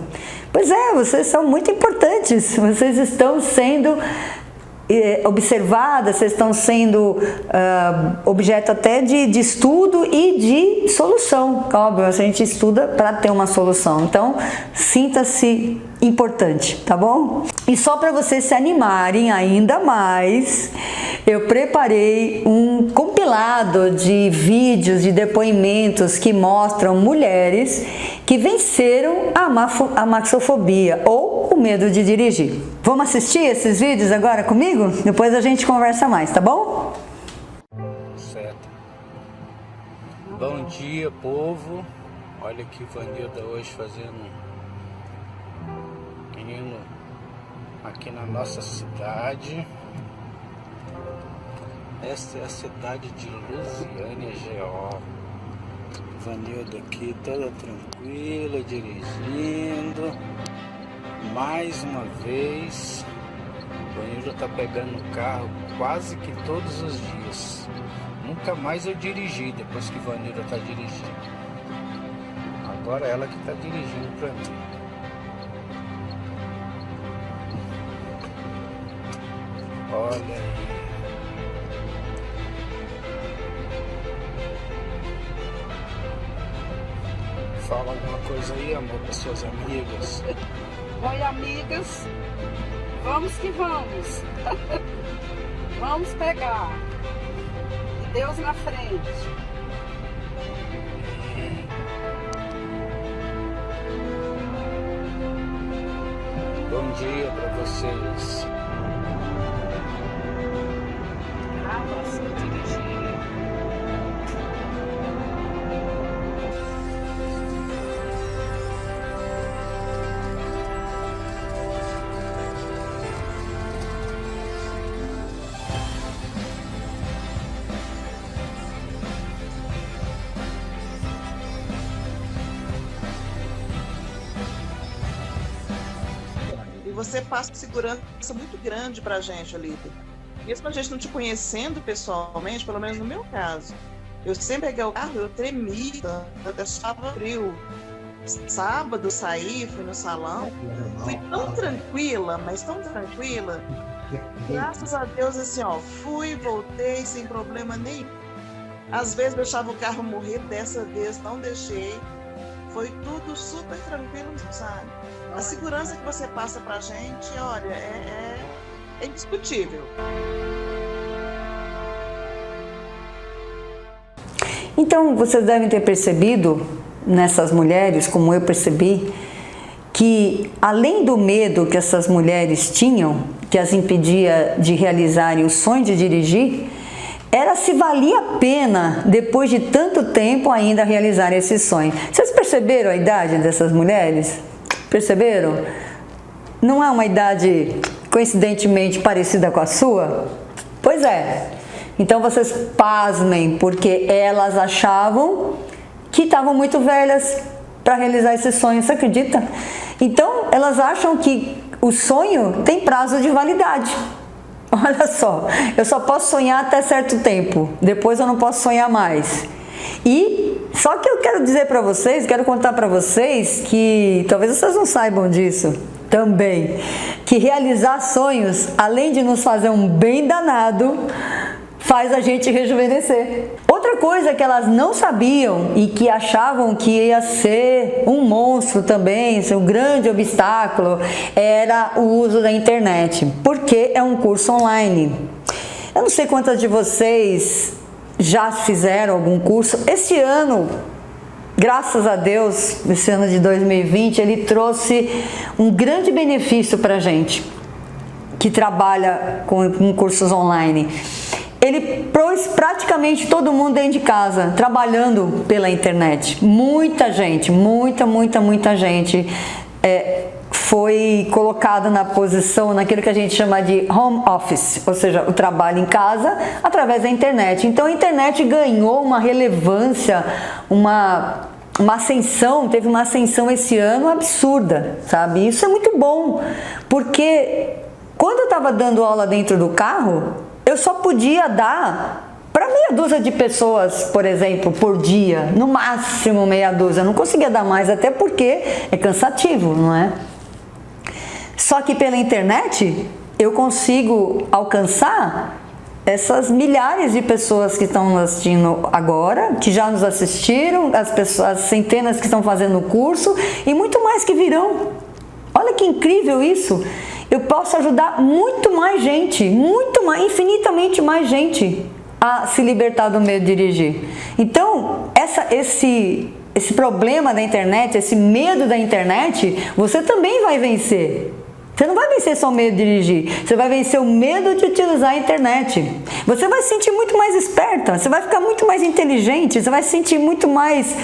Pois é, vocês são muito importantes, vocês estão sendo observadas, vocês estão sendo objeto até de estudo e de solução. Óbvio, a gente estuda para ter uma solução, então sinta-se importante, tá bom? E só para vocês se animarem ainda mais, eu preparei um compilado de vídeos, de depoimentos que mostram mulheres que venceram a amaxofobia ou o medo de dirigir. Vamos assistir esses vídeos agora comigo? Depois a gente conversa mais, tá bom? Certo. Bom dia, povo. Olha aqui Vanilda hoje fazendo hino aqui na nossa cidade. Esta é a cidade de Lusiânia, GO. Vanilda aqui toda tranquila, dirigindo. Mais uma vez, Vanilda tá pegando o carro quase que todos os dias. Nunca mais eu dirigi depois que Vanilda tá dirigindo. Agora ela que tá dirigindo para mim. Olha aí. Fala alguma coisa aí, amor, para suas amigas. Oi, amigas. Vamos que vamos. Vamos pegar. E Deus na frente. Bom dia para vocês. Gosto de dirigir. E você passa segurança muito grande pra gente ali. Mesmo a gente não te conhecendo pessoalmente, pelo menos no meu caso, eu sempre peguei o carro, eu tremia, eu deixava frio. Sábado saí, fui no salão, fui tão tranquila, mas tão tranquila. Graças a Deus, assim, ó, fui, voltei sem problema nenhum. Às vezes deixava o carro morrer, dessa vez não deixei. Foi tudo super tranquilo, sabe? A segurança que você passa pra gente, olha, é indiscutível. Então, vocês devem ter percebido, nessas mulheres, como eu percebi, que além do medo que essas mulheres tinham, que as impedia de realizarem o sonho de dirigir, era se valia a pena, depois de tanto tempo, ainda realizar esse sonho. Vocês perceberam a idade dessas mulheres? Perceberam? Não é uma idade coincidentemente parecida com a sua? Pois é. Então vocês pasmem, porque elas achavam que estavam muito velhas para realizar esse sonho, você acredita? Então elas acham que o sonho tem prazo de validade. Olha só, eu só posso sonhar até certo tempo, depois eu não posso sonhar mais. E só que eu quero dizer para vocês, quero contar para vocês que talvez vocês não saibam disso também, que realizar sonhos, além de nos fazer um bem danado, faz a gente rejuvenescer. Outra coisa que elas não sabiam e que achavam que ia ser um monstro também, ser um grande obstáculo, era o uso da internet, porque é um curso online. Eu não sei quantas de vocês já fizeram algum curso. Esse ano, graças a Deus, esse ano de 2020, ele trouxe um grande benefício para a gente que trabalha com cursos online. Ele pôs praticamente todo mundo dentro de casa, trabalhando pela internet. Muita gente, muita gente foi colocada na posição, naquilo que a gente chama de home office, ou seja, o trabalho em casa através da internet. Então a internet ganhou uma relevância, uma ascensão, teve uma ascensão esse ano absurda, sabe? Isso é muito bom, porque quando eu estava dando aula dentro do carro, eu só podia dar para meia dúzia de pessoas, por exemplo, por dia, no máximo meia dúzia. Eu não conseguia dar mais, até porque é cansativo, não é? Só que pela internet eu consigo alcançar essas milhares de pessoas que estão nos assistindo agora, que já nos assistiram, as centenas que estão fazendo o curso e muito mais que virão. Olha que incrível isso! Eu posso ajudar muito mais gente, infinitamente mais gente a se libertar do medo de dirigir. Então, esse problema da internet, esse medo da internet, você também vai vencer. Você não vai vencer só o medo de dirigir, você vai vencer o medo de utilizar a internet. Você vai se sentir muito mais esperta, você vai ficar muito mais inteligente, você vai se sentir muito mais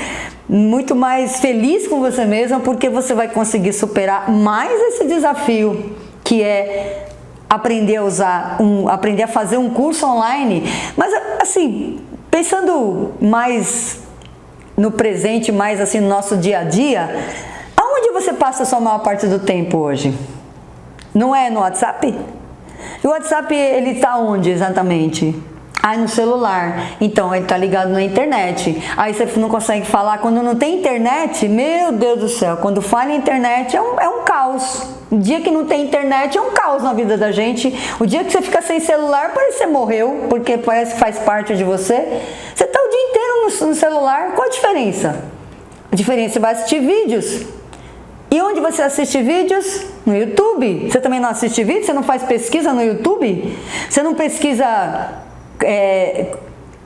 feliz com você mesma, porque você vai conseguir superar mais esse desafio, que é aprender a fazer um curso online. Mas assim, pensando mais no presente, mais assim no nosso dia a dia, aonde você passa a sua maior parte do tempo hoje? Não é no WhatsApp? O WhatsApp, ele está onde exatamente? No celular. Então, ele está ligado na internet. Aí você não consegue falar. Quando não tem internet, meu Deus do céu, quando falha a internet é um caos. O dia que não tem internet é um caos na vida da gente. O dia que você fica sem celular, parece que você morreu, porque parece que faz parte de você. Você está o dia inteiro no celular. Qual a diferença? A diferença é que você vai assistir vídeos. E onde você assiste vídeos? No YouTube. Você também não assiste vídeo? Você não faz pesquisa no YouTube? Você não pesquisa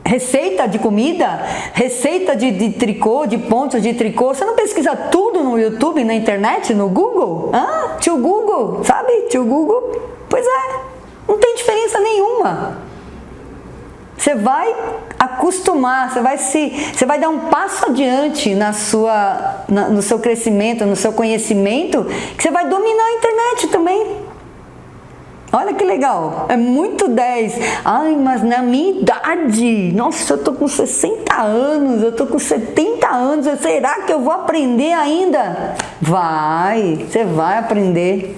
receita de comida, receita de tricô, de pontos de tricô? Você não pesquisa tudo no YouTube, na internet, no Google? Tio Google, sabe? Tio Google? Pois é, não tem diferença nenhuma. Você vai acostumar, você vai dar um passo adiante no seu crescimento, no seu conhecimento, que você vai dominar a internet também. Olha que legal, é muito 10. Mas na minha idade, nossa, eu tô com 60 anos, eu tô com 70 anos, será que eu vou aprender ainda? Você vai aprender.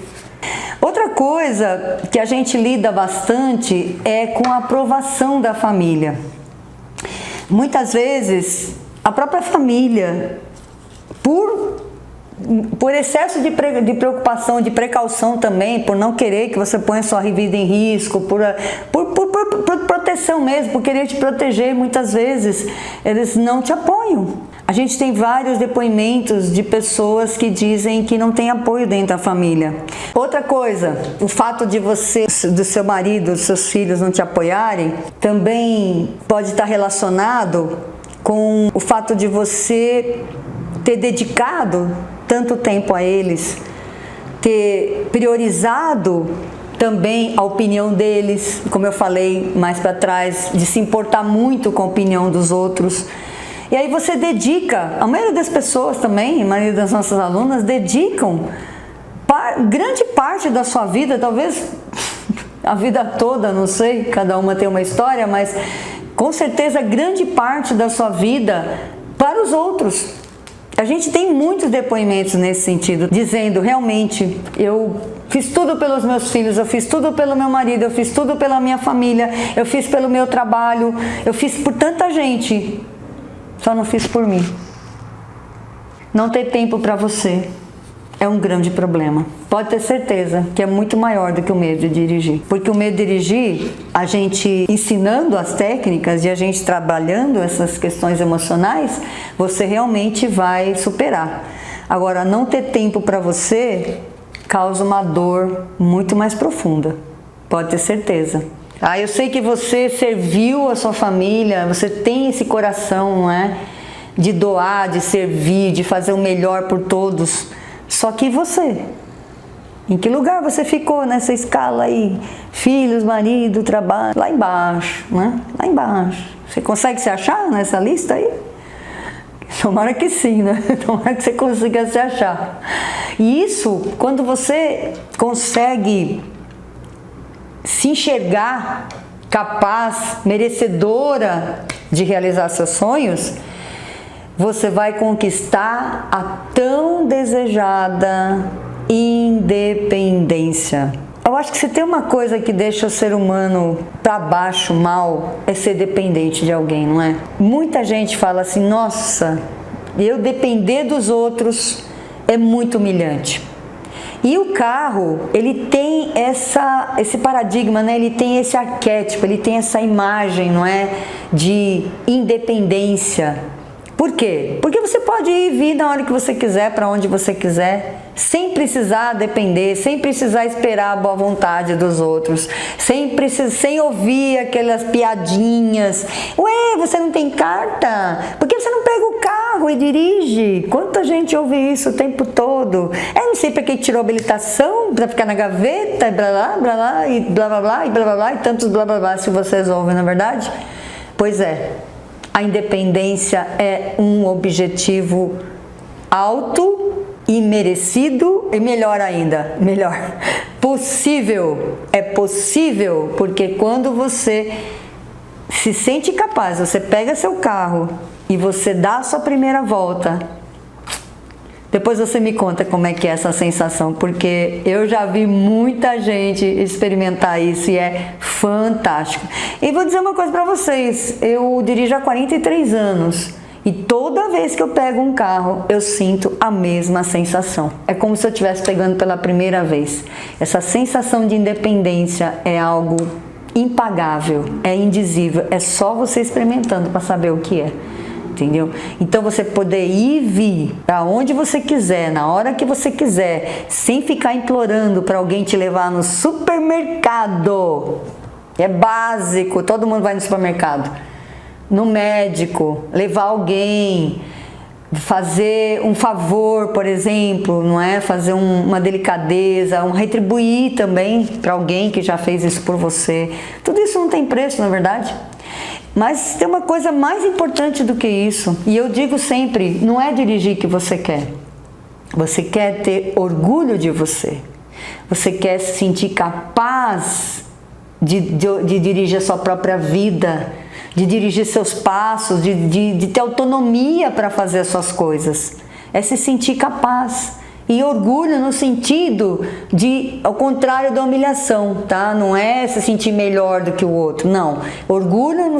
Outra coisa que a gente lida bastante é com a aprovação da família. Muitas vezes, a própria família, por excesso de preocupação, de precaução também, por não querer que você ponha sua vida em risco, por por proteção mesmo, por querer te proteger, muitas vezes eles não te apoiam. A gente tem vários depoimentos de pessoas que dizem que não tem apoio dentro da família. Outra coisa, o fato de você, do seu marido, dos seus filhos não te apoiarem, também pode estar relacionado com o fato de você ter dedicado tanto tempo a eles, ter priorizado também a opinião deles, como eu falei mais para trás, de se importar muito com a opinião dos outros. E aí você dedica, a maioria das pessoas também, a maioria das nossas alunas dedicam grande parte da sua vida, talvez a vida toda, não sei, cada uma tem uma história, mas com certeza grande parte da sua vida para os outros. A gente tem muitos depoimentos nesse sentido, dizendo realmente, eu fiz tudo pelos meus filhos, eu fiz tudo pelo meu marido, eu fiz tudo pela minha família, eu fiz pelo meu trabalho, eu fiz por tanta gente. Só não fiz por mim. Não ter tempo para você é um grande problema. Pode ter certeza que é muito maior do que o medo de dirigir. Porque o medo de dirigir, a gente ensinando as técnicas e a gente trabalhando essas questões emocionais, você realmente vai superar. Agora, não ter tempo para você causa uma dor muito mais profunda. Pode ter certeza. Eu sei que você serviu a sua família, você tem esse coração, não é? De doar, de servir, de fazer o melhor por todos. Só que você, em que lugar você ficou nessa escala aí? Filhos, marido, trabalho, lá embaixo, né? Lá embaixo. Você consegue se achar nessa lista aí? Tomara que sim, né? Tomara que você consiga se achar. E isso, quando você consegue se enxergar capaz, merecedora de realizar seus sonhos, você vai conquistar a tão desejada independência. Eu acho que se tem uma coisa que deixa o ser humano para baixo, mal, é ser dependente de alguém, não é? Muita gente fala assim, nossa, eu depender dos outros é muito humilhante. E o carro, ele tem esse paradigma, né? Ele tem esse arquétipo, ele tem essa imagem, não é? De independência. Por quê? Porque você pode ir e vir na hora que você quiser, para onde você quiser, sem precisar depender, sem precisar esperar a boa vontade dos outros, sem ouvir aquelas piadinhas. Ué, você não tem carta? Por que você não pega o carro e dirige? Quanta gente ouve isso o tempo todo? Eu não sei para que tirou a habilitação, para ficar na gaveta, e blá blá blá, e blá blá blá, e blá blá blá, e tantos blá blá blá, se vocês ouvem, na verdade? Pois é. A independência é um objetivo alto e merecido e melhor ainda, possível. É possível porque quando você se sente capaz, você pega seu carro e você dá a sua primeira volta, depois você me conta como é que é essa sensação, porque eu já vi muita gente experimentar isso e é fantástico. E vou dizer uma coisa para vocês, eu dirijo há 43 anos e toda vez que eu pego um carro, eu sinto a mesma sensação. É como se eu estivesse pegando pela primeira vez. Essa sensação de independência é algo impagável, é indizível, é só você experimentando para saber o que é. Entendeu? Então você poder ir e vir para onde você quiser, na hora que você quiser, sem ficar implorando para alguém te levar no supermercado. É básico, todo mundo vai no supermercado. No médico, levar alguém, fazer um favor, por exemplo, não é? Fazer uma delicadeza, retribuir também para alguém que já fez isso por você. Tudo isso não tem preço, na verdade. Mas tem uma coisa mais importante do que isso, e eu digo sempre, não é dirigir que você quer. Você quer ter orgulho de você. Você quer se sentir capaz de dirigir a sua própria vida, de dirigir seus passos, de ter autonomia para fazer as suas coisas. É se sentir capaz. E orgulho no sentido de, ao contrário da humilhação, tá? Não é se sentir melhor do que o outro, não. Orgulho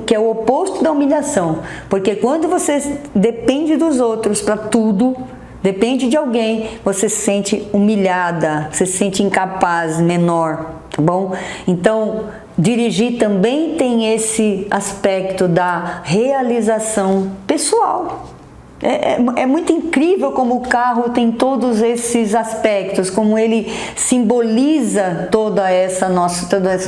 que é o oposto da humilhação. Porque quando você depende dos outros para tudo, depende de alguém, você se sente humilhada, você se sente incapaz, menor, tá bom? Então, dirigir também tem esse aspecto da realização pessoal. É muito incrível como o carro tem todos esses aspectos, como ele simboliza todo esse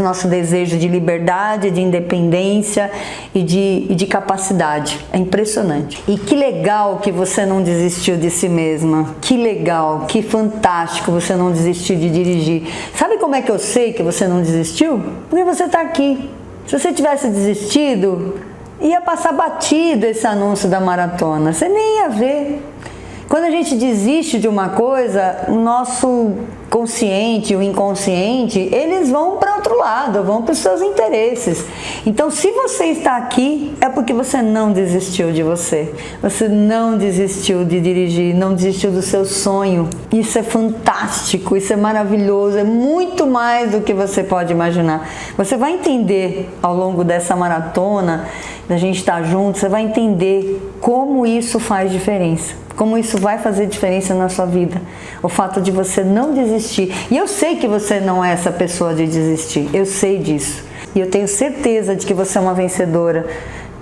nosso desejo de liberdade, de independência e de capacidade. É impressionante. E que legal que você não desistiu de si mesma. Que legal, que fantástico você não desistiu de dirigir. Sabe como é que eu sei que você não desistiu? Porque você está aqui. Se você tivesse desistido, ia passar batido esse anúncio da maratona, você nem ia ver. Quando a gente desiste de uma coisa, o nosso consciente, o inconsciente, eles vão para outro lado, vão para os seus interesses. Então, se você está aqui, é porque você não desistiu de você. Você não desistiu de dirigir, não desistiu do seu sonho. Isso é fantástico, isso é maravilhoso, é muito mais do que você pode imaginar. Você vai entender ao longo dessa maratona, da gente estar junto, você vai entender como isso faz diferença. Como isso vai fazer diferença na sua vida. O fato de você não desistir. E eu sei que você não é essa pessoa de desistir. Eu sei disso. E eu tenho certeza de que você é uma vencedora.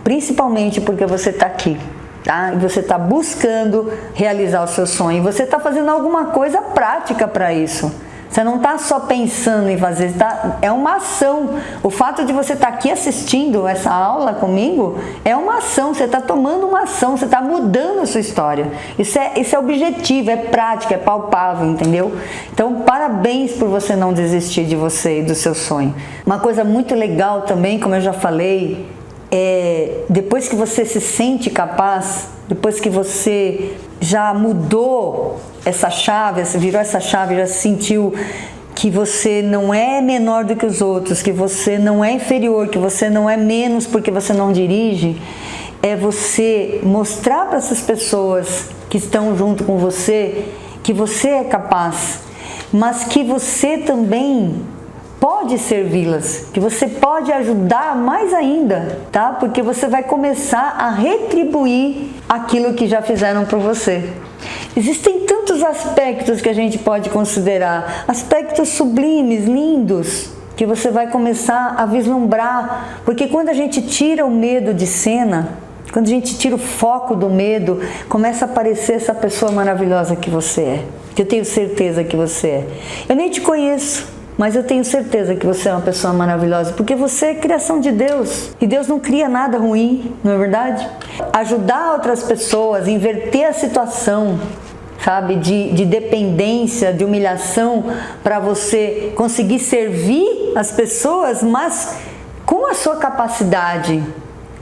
Principalmente porque você está aqui. Tá? E você está buscando realizar o seu sonho. E você está fazendo alguma coisa prática para isso. Você não está só pensando em fazer, é uma ação. O fato de você estar aqui assistindo essa aula comigo é uma ação, você está tomando uma ação, você está mudando a sua história. Isso é objetivo, é prático, é palpável, entendeu? Então, parabéns por você não desistir de você e do seu sonho. Uma coisa muito legal também, como eu já falei, depois que você se sente capaz, depois que você já mudou essa chave, virou essa chave, já sentiu que você não é menor do que os outros, que você não é inferior, que você não é menos porque você não dirige, é você mostrar para essas pessoas que estão junto com você que você é capaz, mas que você também pode servi-las, que você pode ajudar mais ainda, tá? Porque você vai começar a retribuir aquilo que já fizeram por você. Existem tantos aspectos que a gente pode considerar, aspectos sublimes, lindos, que você vai começar a vislumbrar, porque quando a gente tira o medo de cena, quando a gente tira o foco do medo, começa a aparecer essa pessoa maravilhosa que você é, que eu tenho certeza que você é. Eu nem te conheço, mas eu tenho certeza que você é uma pessoa maravilhosa, porque você é criação de Deus. E Deus não cria nada ruim, não é verdade? Ajudar outras pessoas, inverter a situação, sabe, de dependência, de humilhação, para você conseguir servir as pessoas, mas com a sua capacidade,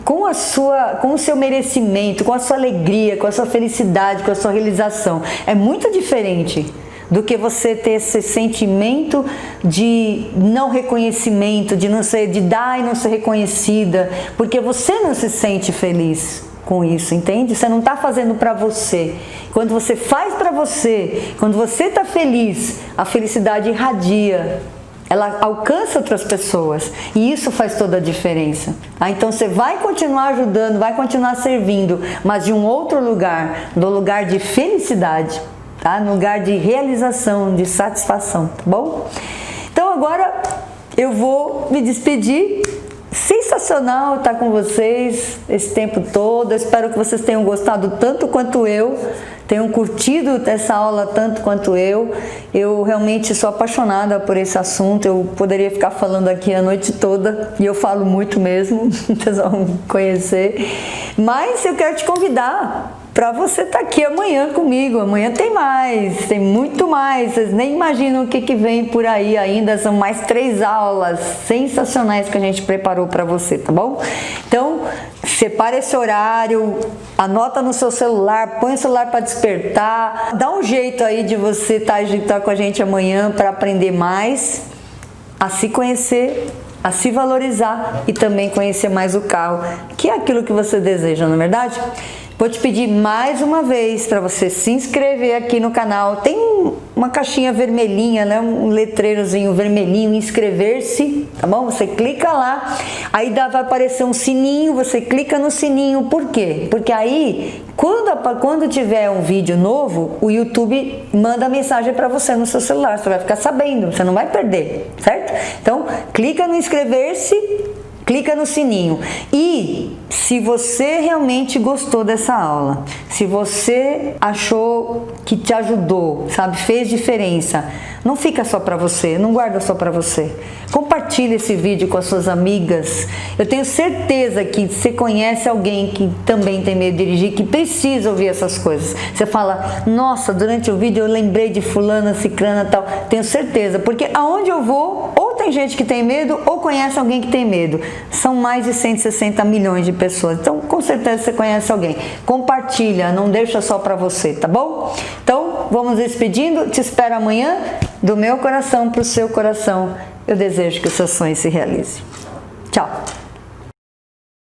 com o seu merecimento, com a sua alegria, com a sua felicidade, com a sua realização. É muito diferente do que você ter esse sentimento de não reconhecimento, de dar e não ser reconhecida, porque você não se sente feliz com isso, entende? Você não está fazendo para você. Quando você faz para você, quando você está feliz, a felicidade irradia, ela alcança outras pessoas e isso faz toda a diferença. Então você vai continuar ajudando, vai continuar servindo, mas de um outro lugar, do lugar de felicidade. Tá? No lugar de realização, de satisfação, tá bom? Então agora eu vou me despedir. Sensacional estar com vocês esse tempo todo. Eu espero que vocês tenham gostado tanto quanto eu, tenham curtido essa aula tanto quanto eu. Eu realmente sou apaixonada por esse assunto. Eu poderia ficar falando aqui a noite toda e eu falo muito mesmo, vocês vão conhecer. Mas eu quero te convidar para você estar aqui amanhã comigo. Amanhã tem mais, tem muito mais. Vocês nem imaginam o que vem por aí ainda. São mais 3 aulas sensacionais que a gente preparou para você, tá bom? Então, separe esse horário, anota no seu celular, põe o celular para despertar. Dá um jeito aí de você estar com a gente amanhã para aprender mais, a se conhecer, a se valorizar e também conhecer mais o carro, que é aquilo que você deseja, não é verdade? Vou te pedir mais uma vez para você se inscrever aqui no canal. Tem uma caixinha vermelhinha, né? Um letreirozinho vermelhinho, inscrever-se, tá bom? Você clica lá, aí vai aparecer um sininho, você clica no sininho. Por quê? Porque aí, quando tiver um vídeo novo, o YouTube manda mensagem para você no seu celular, você vai ficar sabendo, você não vai perder, certo? Então, clica no inscrever-se, clica no sininho. E se você realmente gostou dessa aula, se você achou que te ajudou, sabe, fez diferença, não fica só para você, não guarda só para você. Compartilhe esse vídeo com as suas amigas. Eu tenho certeza que você conhece alguém que também tem medo de dirigir, que precisa ouvir essas coisas. Você fala, nossa, durante o vídeo eu lembrei de fulana, cicrana, tal. Tenho certeza, porque aonde eu vou, ou tem gente que tem medo, ou conhece alguém que tem medo. São mais de 160 milhões de pessoas. Então, com certeza você conhece alguém. Compartilha, não deixa só para você, tá bom? Então, vamos despedindo. Te espero amanhã. Do meu coração para o seu coração, eu desejo que o seu sonho se realize. Tchau!